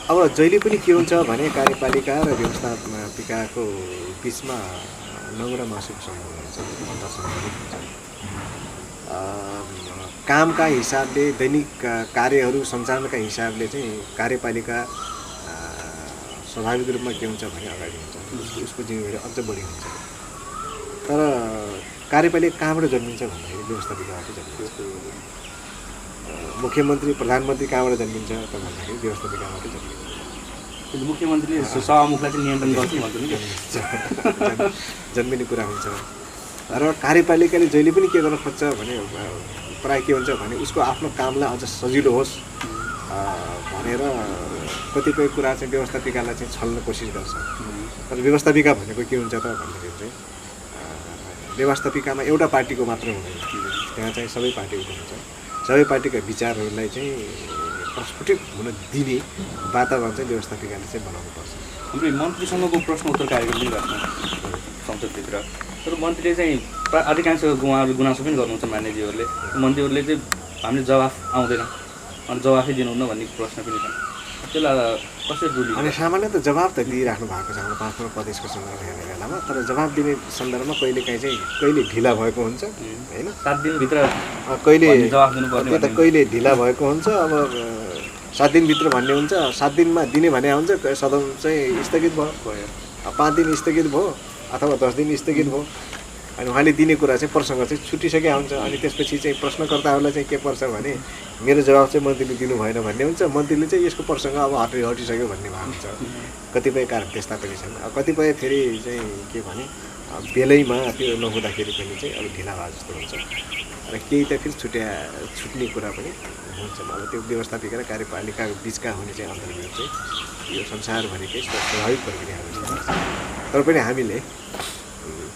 अब जहिले पनि के हुन्छ भने कार्यपालिका र व्यवस्थापिकाको बिचमा नगुरा मासुको सम्बन्ध हुन्छ, कामका हिसाबले दैनिक कार्यहरू सञ्चालनका हिसाबले चाहिँ कार्यपालिका स्वाभाविक रूपमा के हुन्छ भने अगाडि हुन्छ, उसको जिम्मेवारी अझ बढी हुन्छ। तर कार्यपालिका कहाँबाट जन्मिन्छ भन्दाखेरि व्यवस्थापिकाबाट जन्मिन्छ। मुख्यमन्त्री प्रधानमन्त्री कहाँबाट जन्मिन्छ त भन्दाखेरि व्यवस्थापिकाबाट जन्मिन्छ। मुख्यमन्त्रीले सभामुखलाई चाहिँ नियन्त्रण गर्छ भन्छु नि जन्मिने कुरा हुन्छ। र कार्यपालिकाले जहिले पनि के गर्न खोज्छ भने प्राय के हुन्छ भने उसको आफ्नो कामलाई अझ सजिलो होस् भनेर कतिपय कुरा चाहिँ व्यवस्थापिकालाई चाहिँ छल्न कोसिस गर्छ। तर व्यवस्थापिका भनेको के हुन्छ त भन्दाखेरि चाहिँ व्यवस्थापिकामा एउटा पार्टीको मात्र हुँदैन, त्यहाँ चाहिँ सबै पार्टीको हुन्छ। सबै पार्टीका विचारहरूलाई चाहिँ प्रस्फुटित हुन दिने वातावरण चाहिँ व्यवस्थापिकाले चाहिँ बनाउनुपर्छ। हाम्रो मन्त्रीसँगको प्रश्न उत्तर कार्यक्रम पनि गर्छ संसदभित्र, तर मन्त्रीले चाहिँ अधिकांश गुनासो पनि गर्नुहुन्छ मान्यजीहरूले। मन्त्रीहरूले चाहिँ हामीले जवाफ आउँदैन अनि जवाफै दिनुहुन्न भन्ने प्रश्न पनि छ। त्यसलाई कसरी रुलिन्छ? अनि सामान्य त जवाब त दिइराख्नु भएको छ हाम्रो 5 प्रदेशको सन्दर्भ हेर्ने बेलामा। तर जवाब दिने सन्दर्भमा कहिले ढिला भएको हुन्छ होइन, 7 दिनभित्र कहिले जवाफ दिनुपर्ने, त्यो त कहिले ढिला भएको हुन्छ। अब 7 दिनभित्र भन्ने हुन्छ, 7 दिनमा दिने भने हुन्छ, सदन चाहिँ स्थगित भयो, 5 दिन स्थगित भयो अथवा 10 दिन स्थगित भयो। अनि उहाँले दिने कुरा चाहिँ प्रसङ्ग चाहिँ छुटिसकेको हुन्छ। अनि त्यसपछि चाहिँ प्रश्नकर्ताहरूलाई चाहिँ के पर्छ भने मेरो जवाब चाहिँ मन्त्रीले दिनु भएन भन्ने हुन्छ, मन्त्रीले चाहिँ यसको प्रसङ्ग अब हटिसक्यो भन्ने भाव हुन्छ। कतिपय कारण त्यस्ता पनि छन्। कतिपय फेरि चाहिँ के भने बेलैमा त्यो नहुँदाखेरि पनि चाहिँ अब ढिला भए जस्तो हुन्छ र केही त फेरि छुट्ने कुरा पनि हुन्छ। अब त्यो व्यवस्थापिका र कार्यपालिका बिचका हुने चाहिँ अन्तर्विरोध चाहिँ यो संसारभरिकै स्वाभाविक प्रक्रियाहरू छ। तर पनि हामीले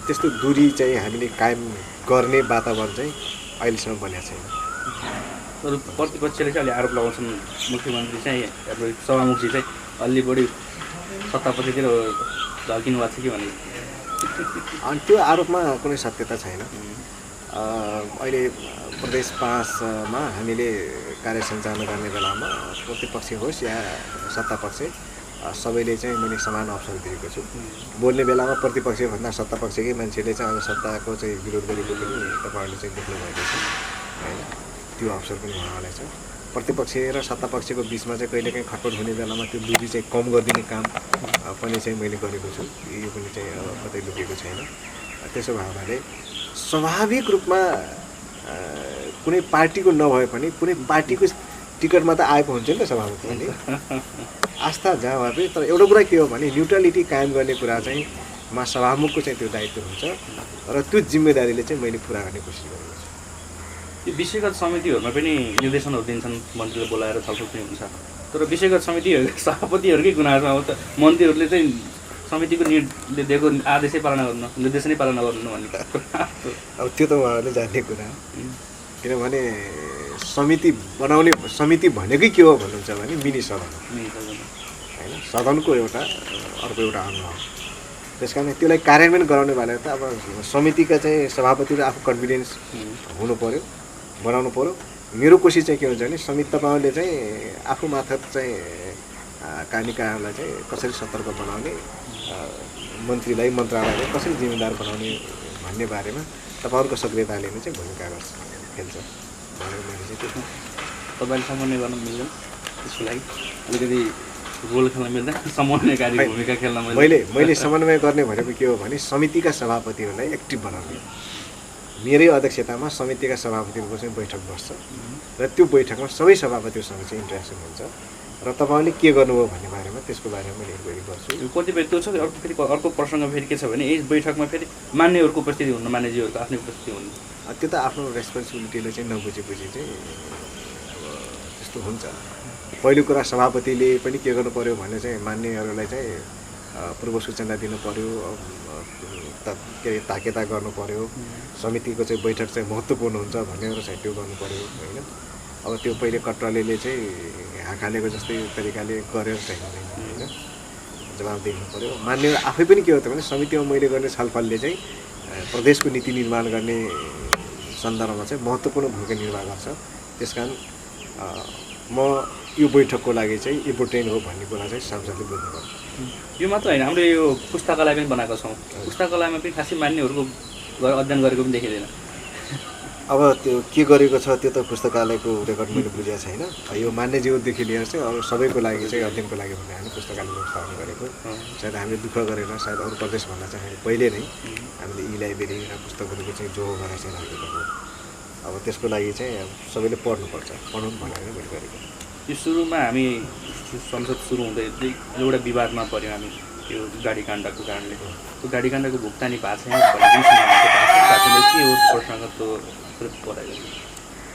त्यस्तो दूरी चाहिँ हामीले कायम गर्ने वातावरण चाहिँ अहिलेसम्म बनेको छैन। तर प्रतिपक्षले चाहिँ अलि आरोप लगाउँछन् मुख्यमन्त्री चाहिँ सभामुखजी चाहिँ अलि बढी सत्तापछितिर झल्किनु भएको छ कि भने। अनि त्यो आरोपमा कुनै सत्यता छैन। अहिले प्रदेश 5मा हामीले कार्य सञ्चालन गर्ने बेलामा प्रतिपक्ष होस् या सत्तापक्ष सबैले चाहिँ मैले समान अवसर दिएको छु। बोल्ने बेलामा प्रतिपक्षभन्दा सत्तापक्षकै मान्छेले चाहिँ अब सत्ताको चाहिँ विरोध गरेको पनि तपाईँहरूले चाहिँ देख्नुभएको छ होइन, त्यो अवसर पनि उहाँलाई छ। प्रतिपक्ष र सत्तापक्षको बिचमा चाहिँ कहिलेकाहीँ खटपट हुने बेलामा त्यो दूरी चाहिँ कम गरिदिने काम पनि चाहिँ मैले गरेको छु। यो पनि चाहिँ अब कतै लुकेको छैन। त्यसो भए स्वाभाविक रूपमा कुनै पार्टीको नभए पनि कुनै पार्टीको टिकटमा त आएको हुन्छ नि त सभामुख पनि, आस्था जहाँ भए पनि। तर एउटा कुरा के हो भने न्युट्रलिटी कायम गर्ने कुरा चाहिँ सभामुखको चाहिँ त्यो दायित्व हुन्छ र त्यो जिम्मेदारीले चाहिँ मैले पुरा गर्ने कोसिस गरेको छु। यो विषयगत समितिहरूमा पनि निर्देशनहरू दिन्छन्, मन्त्रीले बोलाएर छलफल पनि हुन्छ। तर विषयगत समितिहरू सभापतिहरूकै गुनासो हो त, मन्त्रीहरूले चाहिँ समितिको दिएको आदेशै पालना गर्नु, निर्देशनै पालना गर्नु भन्ने। अब त्यो त उहाँहरूले जान्ने कुरा हो, किनभने समिति भनेकै के हो भन्नुहुन्छ भने मिनी सदन होइन, सदनको अर्को एउटा अङ्ग हो। त्यस कारण त्यसलाई कार्यान्वयन गराउने बेला त अब समितिका चाहिँ सभापतिले आफू कन्फिडेन्स हुनु पऱ्यो, बनाउनु पऱ्यो। मेरो कोसिस चाहिँ के हुन्छ भने समिति तपाईँहरूले चाहिँ आफू मार्फत चाहिँ निकायलाई चाहिँ कसरी सतर्क बनाउने, मन्त्रीलाई मन्त्रालयलाई कसरी जिम्मेदार बनाउने भन्ने बारेमा तपाईँहरूको सक्रियताले नै चाहिँ भूमिका खेल्छ भनेर मैले चाहिँ तपाईँले समन्वय गर्न मिल्दैन, त्यसको लागि अलिकति रोल खेल्न मिल्दैन, समन्वयकारी भूमिका खेल्न मैले समन्वय गर्ने भनेको के हो भने समितिका सभापतिहरूलाई एक्टिभ बनाउने। मेरै अध्यक्षतामा समितिका सभापतिहरूको चाहिँ बैठक बस्छ र त्यो बैठकमा सबै सभापतिहरूसँग चाहिँ इन्ट्रेक्सन हुन्छ र तपाईँले के गर्नुभयो भन्ने बारेमा त्यसको बारेमा मैले इन्क्वायरी गर्छु। कतिपय त्यो छ। अर्को प्रसङ्ग फेरि के छ भने यस बैठकमा फेरि मान्यहरूको उपस्थिति हुनु, मान्यजीहरूको आफ्नै उपस्थिति हुनु, त्यो त आफ्नो रेस्पोन्सिबिलिटीले चाहिँ नबुझेपछि चाहिँ त्यस्तो हुन्छ। पहिलो कुरा सभापतिले पनि के गर्नु पर्यो भने चाहिँ मान्यहरूलाई चाहिँ पूर्व सूचना दिनु पर्यो, के अरे ताकेता गर्नु पर्यो, समितिको चाहिँ बैठक चाहिँ महत्त्वपूर्ण हुन्छ भनेर चाहिँ त्यो गर्नु पर्यो होइन। अब त्यो पहिले कट्राले चाहिँ हाकालेको जस्तै तरिकाले गरेर चाहिँ हुँदैन होइन, जवाब दिनु पर्यो। मान्य आफै पनि के हो त भने समितिमा मैले गर्ने छलफलले चाहिँ प्रदेशको नीति निर्माण गर्ने सन्दर्भमा चाहिँ महत्त्वपूर्ण भूमिका निर्वाह गर्छ। त्यस कारण म यो बैठकको लागि चाहिँ इम्पोर्टेन्ट हो भन्ने कुरा चाहिँ सांसदले बुझ्नुपर्छ। यो मात्र होइन, हाम्रो यो पुस्तकालय पनि बनाएको छौँ, पुस्तकालयमा पनि खासै मान्यहरूको अध्ययन गरेको पनि देखिँदैन। अब त्यो के गरेको छ त्यो त पुस्तकालयको रेकर्ड मैले बुझेको छैन। यो मान्यज्यूदेखि लिएर चाहिँ अरू सबैको लागि चाहिँ अध्ययनको लागि भने हामी पुस्तकालयको स्थापना गरेको। सायद हामीले दुःख गरेर सायद अरू प्रदेशभन्दा चाहिँ हामीले पहिले नै हामीले ई लाइब्रेरी र पुस्तकहरूको चाहिँ जो गरेर चाहिँ राखेको हो। अब त्यसको लागि चाहिँ अब सबैले पढ्नुपर्छ, पढ्नु भनेर मैले गरेको। यो सुरुमा हामी संसद सुरु हुँदै एउटा विवादमा पऱ्यौँ हामी, यो गाडी काण्डको कारणले। त्यो गाडी काण्डको भुक्तानी भएको छैन भने के हो प्रसङ्ग त्यो पढाइ?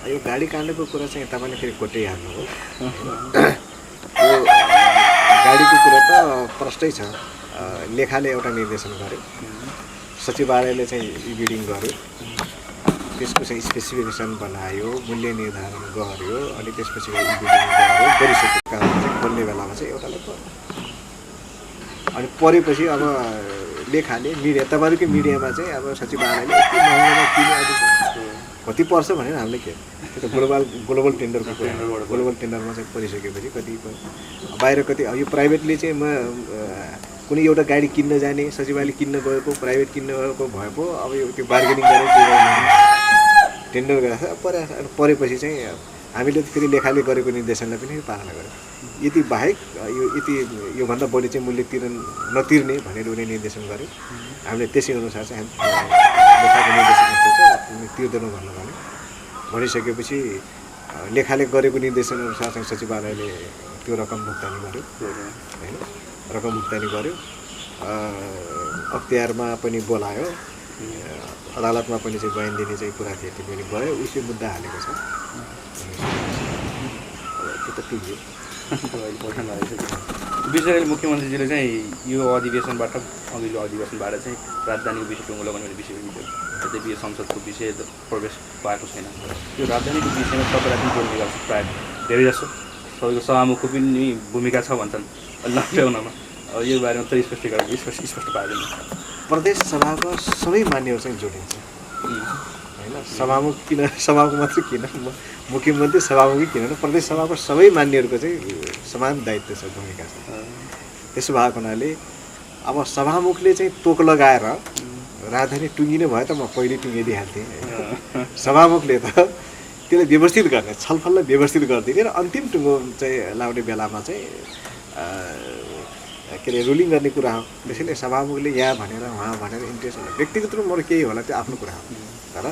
यो गाडी काण्डको कुरा चाहिँ तपाईँले फेरि कोटै हाल्नु हो। यो गाडीको कुरा त प्रष्टै छ। लेखाले एउटा निर्देशन गर्यो, सचिवालयले चाहिँ बिडिङ गर्यो, त्यसको चाहिँ स्पेसिफिकेसन बनायो, मूल्य निर्धारण गर्यो, अनि त्यसपछि बिडिङ गर्यो, गरिसकेको कारण चाहिँ खोल्ने बेलामा चाहिँ एउटालाई पर्यो। अनि परेपछि अब लेखाले मिडिया तपाईँकै मिडियामा चाहिँ अब सचिवालयले यति महँगोमा किने कति पर्छ भनेर हामीले के त्यो त ग्लोबल टेन्डरको कुरा। ग्लोबल टेन्डरमा चाहिँ परिसकेपछि कति बाहिर कति यो प्राइभेटले चाहिँ कुनै एउटा गाडी किन्न जाने, सचिवालय किन्न गएको, प्राइभेट किन्न गएको भए पो अब यो त्यो बार्गेनिङ गरेर के टेन्डर गरेर परेपछि चाहिँ हामीले फेरि लेखाले गरेको निर्देशनलाई पनि पालना गर्यो। यति बाहेक योभन्दा बढी चाहिँ मूल्य नतिर्ने भनेर उनीहरूले निर्देशन गर्यो। हामीले त्यसै अनुसार चाहिँ लेखाको निर्देशन कस्तो छ तिर्दैनौँ भन्नु भन्यो। भनिसकेपछि लेखाले गरेको निर्देशन अनुसार चाहिँ सचिवालयले त्यो रकम भुक्तानी गर्यो होइन, रकम भुक्तानी गर्यो। अख्तियारमा पनि बोलायो, अदालतमा पनि चाहिँ बयान दिने चाहिँ कुरा थियो, त्यो पनि गयो। उसले मुद्दा हालेको छ, त्यो त पुग्यो। विशेष गरी मुख्यमन्त्रीजीले चाहिँ यो अधिवेशनबाट अघिल्लो अधिवेशनबाट चाहिँ राजधानीको विषय टुङ्गो लगाउने विषय पनि थियो। यद्यपि यो संसदको विषय प्रवेश भएको छैन। यो राजधानीको विषयमा तपाईँलाई पनि बोल्ने गर्छ, प्रायः धेरै जसो सबैको सभामुखको पनि भूमिका छ भन्छन् लम्ब्याउनमा। अब यो बारेमा त स्पष्ट पाइँदैन। प्रदेश सभाको सबै मान्यहरू चाहिँ जोडिन्छ होइन। सभामुख किन, सभामुख मात्रै किन, मुख्यमन्त्री सभामुखै किन, प्रदेश सभाको सबै मान्यहरूको चाहिँ समान दायित्व छ, भूमिका छ। त्यसो भएको हुनाले अब सभामुखले चाहिँ तोक लगाएर राजधानी टुङ्गिने भए त म पहिले टुङ्गिदिइहाल्थेँ होइन। सभामुखले त त्यसलाई व्यवस्थित गर्ने, छलफललाई व्यवस्थित गरिदिने र अन्तिम टुङ्गो चाहिँ लाउने बेलामा चाहिँ के अरे रुलिङ गर्ने कुरा हो। त्यसैले सभामुखले यहाँ भनेर उहाँ भनेर इन्ट्रेस्ट होला, व्यक्तिगत रूपमा केही होला त्यो आफ्नो कुरा हो। तर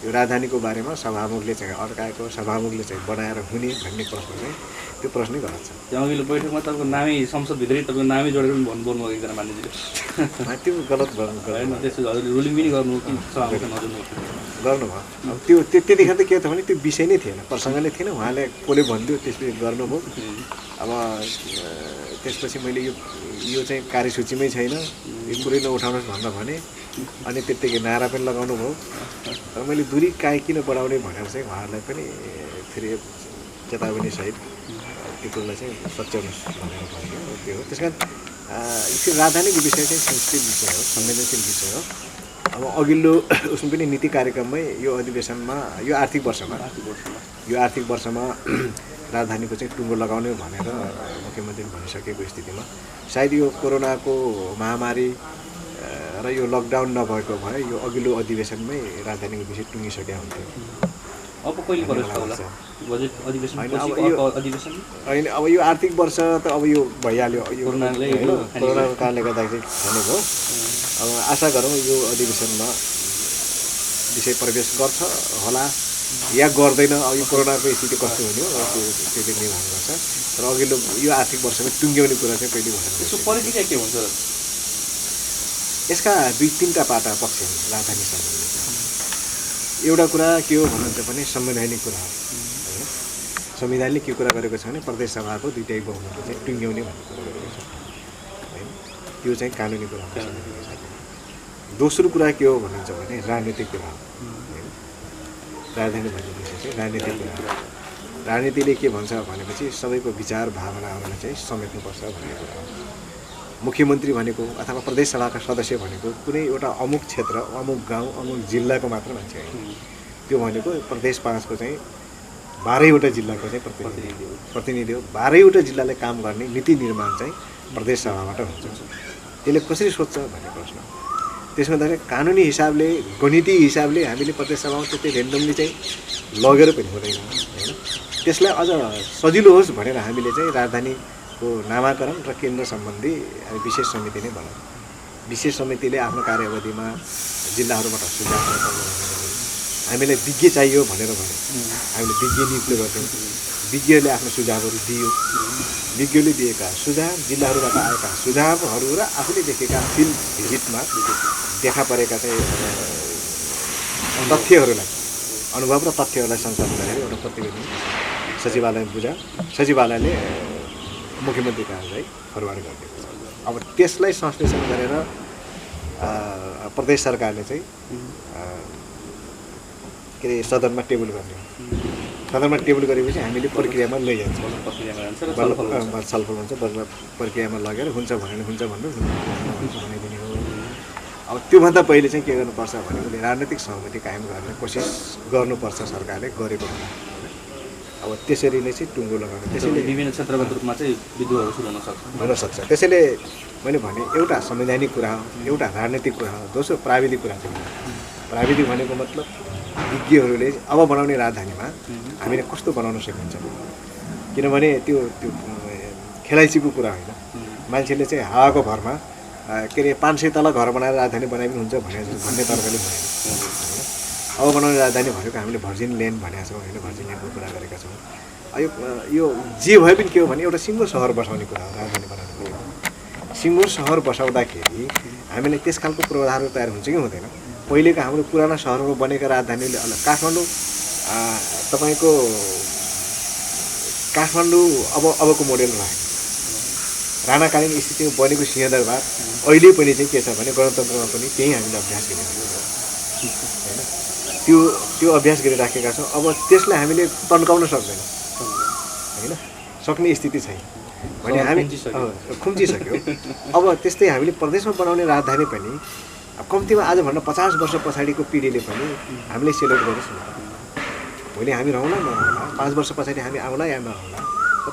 यो राजधानीको बारेमा सभामुखले चाहिँ अड्काएको, सभामुखले चाहिँ बनाएर हुने भन्ने प्रश्न चाहिँ त्यो प्रश्नै गलत छ। त्यो अघिल्लो बैठकमा तपाईँको नामै संसदभित्रै तपाईँको नामै जोडेर पनि भन्नुभयो एकजना मान्यजीले। त्यो गलत गर्नु होइन, त्यसो हजुरले रुलिङ पनि गर्नु कि सभामुख नजुर्नु गर्नुभयो। अब त्यो त्यतिखेर त के थियो भने त्यो विषय नै थिएन, प्रसङ्ग नै थिएन। उहाँले कसले भनिदियो त्यसले गर्नुभयो। अब त्यसपछि मैले यो चाहिँ कार्यसूचीमै छैन, यो कुरै नउठाउनुहोस् भन्दा भने अनि त्यत्तिकै नारा पनि लगाउनु भयो। तर मैले दूरी किन बढाउने भनेर चाहिँ उहाँहरूलाई पनि फेरि चेतावनी सहित त्यो कुरोलाई चाहिँ सच्याउनुहोस् भनेर भन्यो। त्यो हो। त्यस कारण यो राजधानीको विषय चाहिँ सेन्सिटिभ विषय हो, संवेदनशील विषय हो। अब अघिल्लो उसमा पनि नीति कार्यक्रममै यो अधिवेशनमा यो आर्थिक वर्षमा राजधानीको चाहिँ टुङ्गो लगाउने भनेर मुख्यमन्त्रीले भनिसकेको स्थितिमा सायद यो कोरोनाको महामारी र यो लकडाउन नभएको भए यो अघिल्लो अधिवेशनमै राजधानीको विषय टुङ्गिसकेका हुन्थ्यो। अब कहिले होला बजेट अधिवेशन? होइन, अब यो आर्थिक वर्ष त अब यो भइहाल्यो, यो कोरोनाको कारणले गर्दाखेरि भनेको। अब आशा गरौँ यो अधिवेशनमा विषय प्रवेश गर्छ होला या गर्दैन। अब यो कोरोनाको स्थिति कस्तो हुने हो त्यसले निर्भर गर्छ। तर अघिल्लो यो आर्थिक वर्षमा टुङ्ग्याउने कुरा चाहिँ कहिले भएन। त्यसको परिक्रिया के हुन्छ? यसका दुई तिनवटा पाटा पक्ष हुन् राजधानी सम्बन्धी। एउटा कुरा के हो भन्नुहुन्छ भने संवैधानिक कुरा हो होइन। संविधानले के कुरा गरेको छ भने प्रदेश सभाको दुईटै बहुमतले चाहिँ टुङ्ग्याउने भन्ने कुरा गरेको छ होइन। त्यो चाहिँ कानुनी कुरा हो। दोस्रो कुरा के हो भन्नुहुन्छ भने राजनीतिक कुरा हो होइन। राजधानी भन्ने विषय चाहिँ राजनीतिक कुरा हो। राजनीतिले के भन्छ भनेपछि सबैको विचार भावनाहरूलाई चाहिँ समेट्नुपर्छ भन्ने कुरा हो। मुख्यमन्त्री भनेको अथवा प्रदेश सभाका सदस्य भनेको कुनै एउटा अमुक क्षेत्र, अमुक गाउँ, अमुक जिल्लाको मात्र मान्छे होइन। त्यो भनेको प्रदेश 5को चाहिँ 12वटा जिल्लाको चाहिँ प्रतिनिधि हो। 12वटा जिल्लाले काम गर्ने नीति निर्माण चाहिँ प्रदेश सभाबाट हुन्छ। त्यसले कसरी सोध्छ भन्ने प्रश्न। त्यसमा त कानुनी हिसाबले गणितीय हिसाबले हामीले प्रदेश सभामा त्यति रेन्डमली चाहिँ लगेर पनि हुँदैन होइन। त्यसलाई अझ सजिलो होस् भनेर हामीले चाहिँ राजधानीको नामाकरण र केन्द्र सम्बन्धी विशेष समिति नै बनायौँ। विशेष समितिले आफ्नो कार्यावधिमा जिल्लाहरूबाट सुझाव हामीलाई विज्ञ चाहियो भनेर भने हामीले विज्ञ नियुक्त गर्थ्यौँ। विज्ञहरूले आफ्नो सुझावहरू दियो। विज्ञले दिएका सुझाव, जिल्लाहरूबाट आएका सुझावहरू र आफूले देखेका फिल्ड भिजिटमा देखा परेका चाहिँ तथ्यहरूलाई, अनुभव र तथ्यहरूलाई सञ्चालन गरेर एउटा प्रतिवेदन सचिवालयमा बुझा, सचिवालयले मुख्यमन्त्री कार्यालय फरवार्ड गरिदिएको छ। अब त्यसलाई संश्लेषण गरेर प्रदेश सरकारले चाहिँ के अरे सदनमा टेबल गर्ने। सदनमा टेबल गरेपछि हामीले प्रक्रियामा लैजान्छौँ, छलफल हुन्छ, प्रक्रियामा लगेर हुन्छ भने हुन्छ भन्नु बनाइदिने हो। अब त्योभन्दा पहिले चाहिँ के गर्नुपर्छ भने उसले राजनीतिक सहमति कायम गर्ने कोसिस गर्नुपर्छ, सरकारले गरेको होला। अब त्यसरी नै चाहिँ टुङ्गो लगाउने, त्यसैले विभिन्न क्षेत्रगत रूपमा चाहिँ विद्रोहहरू सुरु हुनसक्छ। त्यसैले मैले भने एउटा संवैधानिक कुरा हो, एउटा राजनीतिक कुरा हो, दोस्रो प्राविधिक कुरा चाहिँ। प्राविधिक भनेको मतलब विज्ञहरूले अब बनाउने राजधानीमा हामीले कस्तो बनाउन सकिन्छ, किनभने त्यो खेलाइचीको कुरा होइन। मान्छेले चाहिँ हावाको भरमा के अरे 500 तल घर बनाएर राजधानी बनाए पनि हुन्छ भन्ने तर्कले भएन। अब बनाउने राजधानी भनेको हामीले भर्जिन ल्यान्ड भनेका छौँ होइन, भर्जिन ल्यान्डको कुरा गरेका छौँ। यो जे भए पनि के हो भने एउटा सिङ्गो सहर बसाउने कुरा हो, राजधानी बनाउने कुरा हो। सिङ्गो सहर बसाउँदाखेरि हामीले त्यस खालको पूर्वाधारहरू तयार हुन्छ कि हुँदैन। पहिलेको हाम्रो पुराना सहरमा बनेका राजधानीले काठमाडौँ तपाईँको काठमाडौँ अबको मोडेल रह्यो। राणाकालीन स्थितिमा बनेको सिंहदरबार अहिले पनि चाहिँ के छ भने गणतन्त्रमा पनि त्यही हामीले अभ्यास गरिरहेको होइन, त्यो अभ्यास गरिराखेका छौँ। अब त्यसलाई हामीले तन्काउन सक्दैन होइन, सक्ने स्थिति छैन भने हामी खुम्चिसक्यो। अब त्यस्तै हामीले प्रदेशमा बनाउने राजधानी पनि कम्तीमा आजभन्दा 50 वर्ष पछाडिको पिँढीले पनि हामीले सेलेक्ट गरेको छौँ। भोलि हामी रहौँला नरहौँला, 5 वर्ष पछाडि हामी आउँला या नआउँला,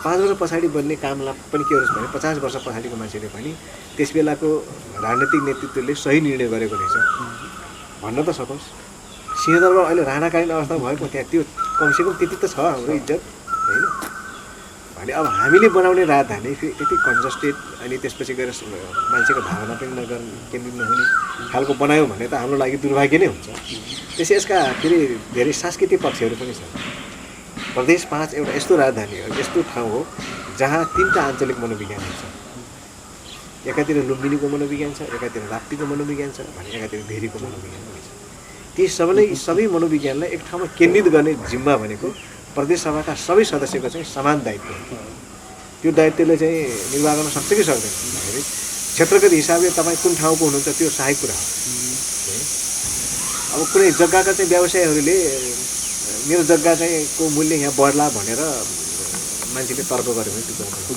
5 वर्ष पछाडि बन्ने कामलाई पनि के होस् भने 50 वर्ष पछाडिको मान्छेले पनि त्यस बेलाको राजनीतिक नेतृत्वले सही निर्णय गरेको रहेछ भन्न त सकोस्। सिंहदरबार अहिले राणाकालीन अवस्था भएको त्यहाँ त्यो कमसेकम त्यति त छ हाम्रो इज्जत होइन। भने अब हामीले बनाउने राजधानी फेरि त्यति कन्जस्टेड अनि त्यसपछि गएर मान्छेको भावना पनि केन्द्रित नहुने खालको बनायो भने त हाम्रो लागि दुर्भाग्य नै हुन्छ। त्यसै यसका फेरि धेरै सांस्कृतिक पक्षहरू पनि छन्। प्रदेश 5 एउटा यस्तो राजधानी हो, यस्तो ठाउँ हो जहाँ 3टा आञ्चलिक मनोविज्ञान हुन्छ। एकातिर लुम्बिनीको मनोविज्ञान छ, एकातिर राप्तीको मनोविज्ञान छ, भने एकातिर भेरीको मनोविज्ञान पनि छ। ती सबै मनोविज्ञानलाई एक ठाउँमा केन्द्रित गर्ने जिम्मा भनेको प्रदेश सभाका सबै सदस्यको चाहिँ समान दायित्व हो। त्यो दायित्वले चाहिँ निर्वाह गर्न सक्छ कि सक्दैन भन्दाखेरि क्षेत्रगत हिसाबले तपाईँ कुन ठाउँको हुनुहुन्छ त्यो सहायक कुरा हो। अब कुनै जग्गाका चाहिँ व्यवसायीहरूले मेरो जग्गा चाहिँ को मूल्य यहाँ बढ्ला भनेर मान्छेले तर्क गर्यो भने त्यो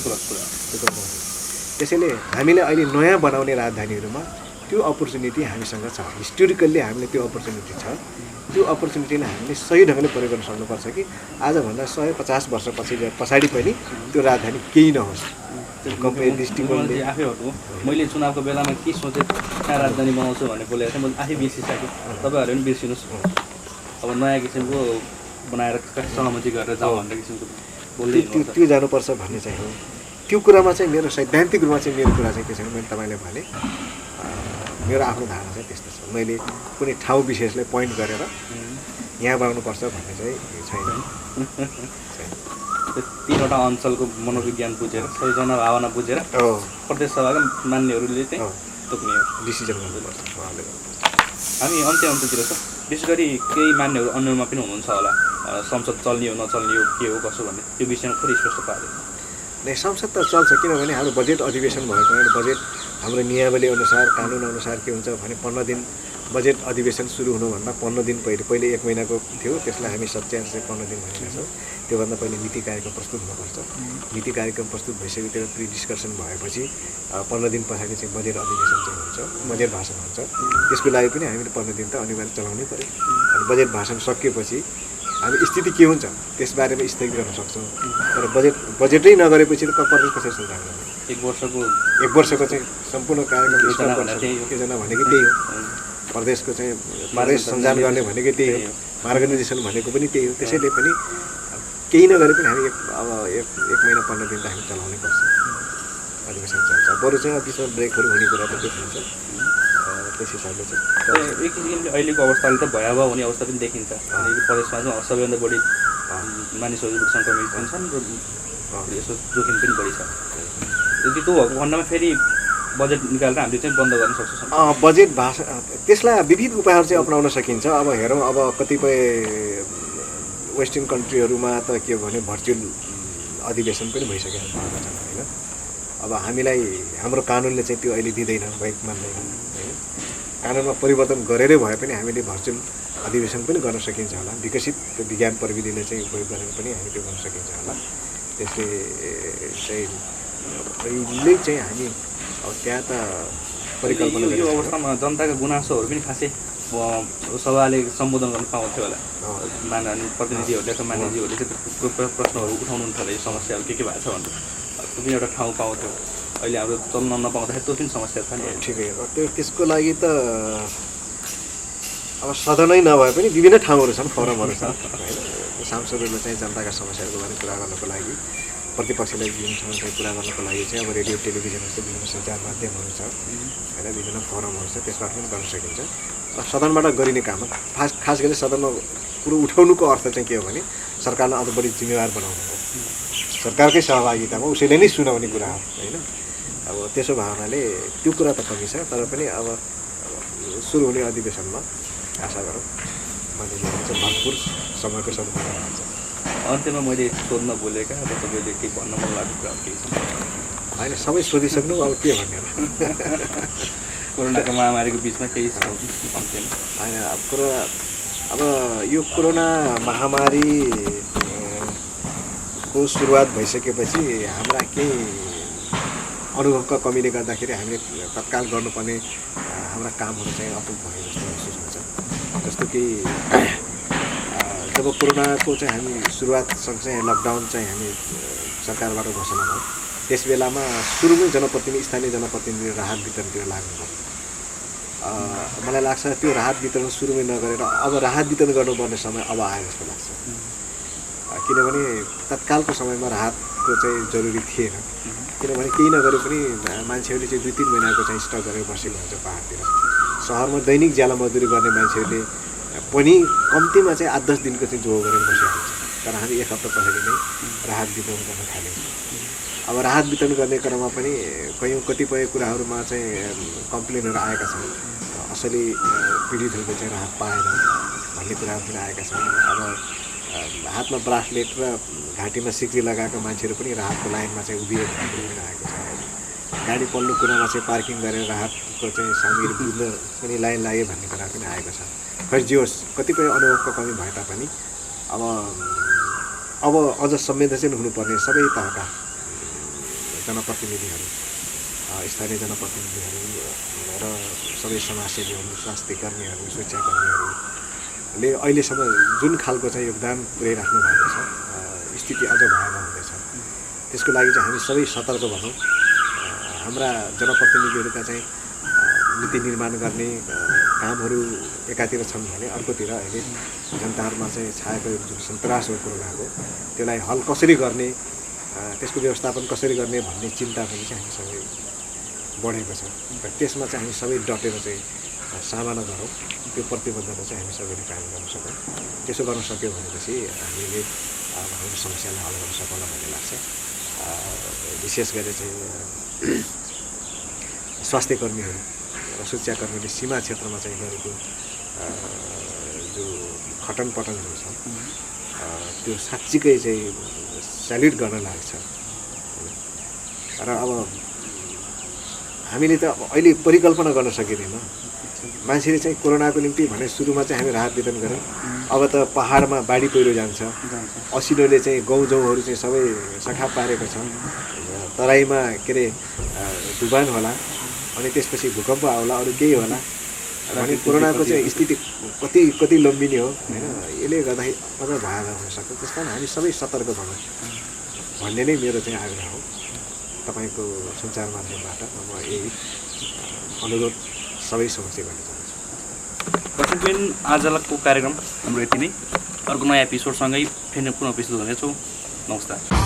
त्यसैले हामीले अहिले नयाँ बनाउने राजधानीहरूमा त्यो अपर्च्युनिटी हामीसँग छ। हिस्टोरिकल्ली हामीले त्यो अपर्च्युनिटी छ। त्यो अपर्च्युनिटीलाई हामीले सही ढङ्गले प्रयोग गर्न सक्नुपर्छ कि आजभन्दा 150 वर्ष पछाडि पनि त्यो राजधानी केही नहोस्। दृष्टिकोणले आफै हो। मैले चुनावको बेलामा के सोचेँ कहाँ राजधानी बनाउँछु भन्ने बोलेको थिएँ, मैले आफै बिर्सिसकेँ। तपाईँहरूले पनि बिर्सिनुहोस्। अब नयाँ किसिमको बनाएर सहमति गरेर जाउँ भन्ने किसिमको बोल्दै त्यो जानुपर्छ भन्ने चाहिँ हो। त्यो कुरामा चाहिँ मेरो सैद्धान्तिक रूपमा चाहिँ मेरो कुरा चाहिँ के छ भने मैले तपाईँलाई भने मेरो आफ्नो धारणा चाहिँ त्यस्तो छ। मैले कुनै ठाउँ विशेषलाई पोइन्ट गरेर यहाँ बनाउनुपर्छ भन्ने चाहिँ छैन। 3वटा अञ्चलको मनोविज्ञान बुझेर सबैजना भावना बुझेर प्रदेश सभाका मान्यहरूले चाहिँ तोक्ने हो, डिसिजन गर्नुपर्छ। हामी अन्त्यतिर छ। विशेष गरी केही मान्यहरू अन्यमा पनि हुनुहुन्छ होला, संसद चल्ने हो नचल्ने हो के हो कसो भन्ने त्यो विषयमा थोरै स्पष्ट पार्दैन। नै संसद त चल्छ, किनभने हाम्रो बजेट अधिवेशन भएको कारण बजेट हाम्रो नियमावली अनुसार कानुन अनुसार के हुन्छ भने 15 दिन बजेट अधिवेशन सुरु हुनुभन्दा 15 दिन पहिले 1 महिनाको थियो, त्यसलाई हामी सच्याएर चाहिँ 15 दिन भनेका छौँ। त्योभन्दा पहिले नीति कार्यक्रम प्रस्तुत हुनुपर्छ। नीति कार्यक्रम प्रस्तुत भइसकेपछि त्यो प्रि डिस्कसन भएपछि 15 दिन पछाडि चाहिँ बजेट अधिवेशन चाहिँ हुन्छ, बजेट भाषण हुन्छ। त्यसको लागि पनि हामीले 15 दिन त अनिवार्य चलाउनै पऱ्यो। अनि बजेट भाषण सकिएपछि हामी स्थिति के हुन्छ त्यसबारेमा स्थगित गर्न सक्छौँ। तर बजेटै नगरेपछि त प्रदेश कसरी सञ्चालन गर्ने? एक वर्षको चाहिँ सम्पूर्ण कार्यक्रम योजना भनेको त्यही हो। प्रदेशको चाहिँ प्रदेश सञ्चालन गर्ने भनेको त्यही हो, मार्ग निर्देशन भनेको पनि त्यही हो। त्यसैले पनि केही नगरे पनि हामी एक महिना 15 दिन त हामी चलाउनै पर्छ, अधिवेशन चल्छ। बरु चाहिँ बिचमा ब्रेकहरू हुने कुरा त देखिन्छ। त्यस हिसाबले चाहिँ एक किसिमले अहिलेको अवस्थाले त भयावह हुने अवस्था पनि देखिन्छ। अहिलेको प्रदेशमा चाहिँ सबैभन्दा बढी मानिसहरू सङ्क्रमित पनि छन् र यसो जोखिम पनि बढी छ। यदि त्यो भएको खण्डमा फेरि बजेट निकालेर हामीले चाहिँ बन्द गर्न सक्छौँ। बजेट भाषा त्यसलाई विविध उपायहरू चाहिँ अपनाउन सकिन्छ। अब हेरौँ, अब कतिपय वेस्टर्न कन्ट्रीहरूमा त के भने भर्चुअल अधिवेशन पनि भइसकेको छन् होइन। अब हामीलाई हाम्रो कानुनले चाहिँ त्यो अहिले दिँदैन, भएको मान्दैन होइन। कानुनमा परिवर्तन गरेरै भए पनि हामीले भर्चुअल अधिवेशन पनि गर्न सकिन्छ होला। विकसित विज्ञान प्रविधिले चाहिँ उपयोग गरेर पनि हामी त्यो गर्न सकिन्छ होला। त्यसले चाहिँ अहिले चाहिँ हामी अब त्यहाँ त परिकल्पना यो अवस्थामा जनताका गुनासोहरू पनि खासै सभाले सम्बोधन गर्न पाउँथ्यो होला। प्रतिनिधिहरूले अथवा मान्यजीहरूले चाहिँ प्रश्नहरू उठाउनुहुन्छ होला, यो समस्याहरू के भएको छ भनेर त्यो पनि एउटा ठाउँ पाउँथ्यो। अहिले हाम्रो चल्न नपाउँदाखेरि त्यो पनि समस्या छ नि। ठिकै हो। त्यसको लागि त अब सदनै नभए पनि विभिन्न ठाउँहरू छन्, फोरमहरू छन् होइन। सांसदहरूले चाहिँ जनताका समस्याहरूको बारेमा कुरा गर्नको लागि, प्रतिपक्षलाई विभिन्न ठाउँमा कुरा गर्नको लागि चाहिँ अब रेडियो टेलिभिजन जस्तो विभिन्न सञ्चार माध्यमहरू छ होइन, विभिन्न फोरमहरू छ, त्यसबाट पनि गर्न सकिन्छ। सदनबाट गरिने काम खास गरी सदनमा कुरो उठाउनुको अर्थ चाहिँ के हो भने सरकारलाई अझ बढी जिम्मेवार बनाउनु हो। सरकारकै सहभागितामा उसैले नै सुनाउने कुरा हो होइन। अब त्यसो भावनाले त्यो कुरा त कमी छ, तर पनि अब सुरु हुने अधिवेशनमा आशा गरौँ मान्छेले चाहिँ भरपुर समयको सदुपयोग हुन्छ। अन्त्यमा मैले सोध्न बोलेका अब तपाईँले केही भन्न मन लागेको कुरा केही छ? होइन, सबै सोधिसक्नु, अब के भन्ने कोरोनाको महामारीको बिचमा केही छ होइन। अब यो कोरोना महामारी को सुरुवात भइसकेपछि हाम्रा केही अनुभवका कमीले गर्दाखेरि हामीले तत्काल गर्नुपर्ने हाम्रा कामहरू चाहिँ अपुग भए जस्तो महसुस हुन्छ। जस्तो कि जब कोरोनाको चाहिँ हामी सुरुवात सँगसँगै लकडाउन चाहिँ हामी सरकारबाट घोषणा भयो, त्यस बेलामा सुरुमै स्थानीय जनप्रतिनिधि राहत वितरणतिर लाग्नुभयो। मलाई लाग्छ त्यो राहत वितरण सुरुमै नगरेर अब राहत वितरण गर्नुपर्ने समय अब आयो जस्तो लाग्छ। किनभने तत्कालको समयमा राहतको चाहिँ जरुरी थिएन, किनभने केही नगरे पनि मान्छेहरूले चाहिँ 2-3 महिनाको चाहिँ स्टक गरेर बसेको हुन्छ पाहाडतिर। सहरमा दैनिक ज्याला मजदुरी गर्ने मान्छेहरूले पनि कम्तीमा चाहिँ 8-10 दिनको चाहिँ जोग गरेर बसेको हुन्छ। तर हामी 1 हप्ता पछाडि नै राहत वितरण गर्न थाल्यौँ। अब राहत वितरण गर्ने क्रममा पनि कतिपय कुराहरूमा चाहिँ कम्प्लेनहरू आएका छन्। असली पीडितहरूले चाहिँ राहत पाएन भन्ने कुराहरू पनि आएका छन्। अब हातमा ब्रासलेट र घाँटीमा सिक्री लगाएका मान्छेहरू पनि राहतको लाइनमा चाहिँ उभिएको पनि आएको छ। गाडी पल्लो कुरामा चाहिँ पार्किङ गरेर राहतको चाहिँ सामग्री बुझ्न पनि लाइन लागे भन्ने कुरा पनि आएको छ। खै जे होस्, कतिपय अनुभवको कमी भए तापनि अब अझ संवेदनशील हुनुपर्ने सबै तहका जनप्रतिनिधिहरू, स्थानीय जनप्रतिनिधिहरू र सबै समाजसेवीहरू, स्वास्थ्य कर्मीहरू, सुरक्षाकर्मीहरूले अहिलेसम्म जुन खालको चाहिँ योगदान पुर्याइराख्नु भएको छ, स्थिति अझ भयावह हुँदैछ। त्यसको लागि चाहिँ हामी सबै सतर्क भनौँ। हाम्रा जनप्रतिनिधिहरूका चाहिँ नीति निर्माण गर्ने कामहरू एकातिर छन् भने अर्कोतिर अहिले जनताहरूमा चाहिँ छाएको जुन सन्तास हो कोरोनाको, त्यसलाई हल कसरी गर्ने, त्यसको व्यवस्थापन कसरी गर्ने भन्ने चिन्ता पनि चाहिँ हामी सबै बढेको छ। र त्यसमा चाहिँ हामी सबै डटेर चाहिँ सामना गरौँ, त्यो प्रतिबद्धता चाहिँ हामी सबैले कायम गर्न सकौँ। त्यसो गर्न सक्यौँ भनेपछि हामीले हाम्रो समस्यालाई हल गर्न सकौँला भन्ने लाग्छ। विशेष गरी चाहिँ स्वास्थ्य कर्मीहरू र सुरक्षाकर्मीले सीमा क्षेत्रमा चाहिँ गरेको जो खटन पटनहरू छ त्यो साँच्चीकै चाहिँ स्याल्युट गर्न लाग्छ। र अब हामीले त अहिले परिकल्पना गर्न सकिँदैन। मान्छेले चाहिँ कोरोनाको निम्ति भने सुरुमा चाहिँ हामी राहत वितरण गऱ्यौँ। अब त पहाडमा बाढी पहिरो जान्छ, असिलोले चाहिँ गाउँजौहरू चाहिँ सबै सखाप पारेको छ। तराईमा के अरे डुबान होला, अनि त्यसपछि भूकम्प आउला, अरू केही होला। अनि कोरोनाको चाहिँ स्थिति कति लम्बिने हो होइन, यसले गर्दाखेरि अझ भयावह हुन सक्छ। त्यस कारण हामी सबै सतर्क भनौँ भन्ने नै मेरो चाहिँ आग्रह हो। तपाईँको सञ्चार माध्यमबाट म यही अनुरोध सबै समक्ष गर्न चाहन्छु। दर्शकबिन, आजको कार्यक्रम हाम्रो यति नै। अर्को नयाँ एपिसोडसँगै फेरि पुनः उपस्थित हुनेछौँ। नमस्कार।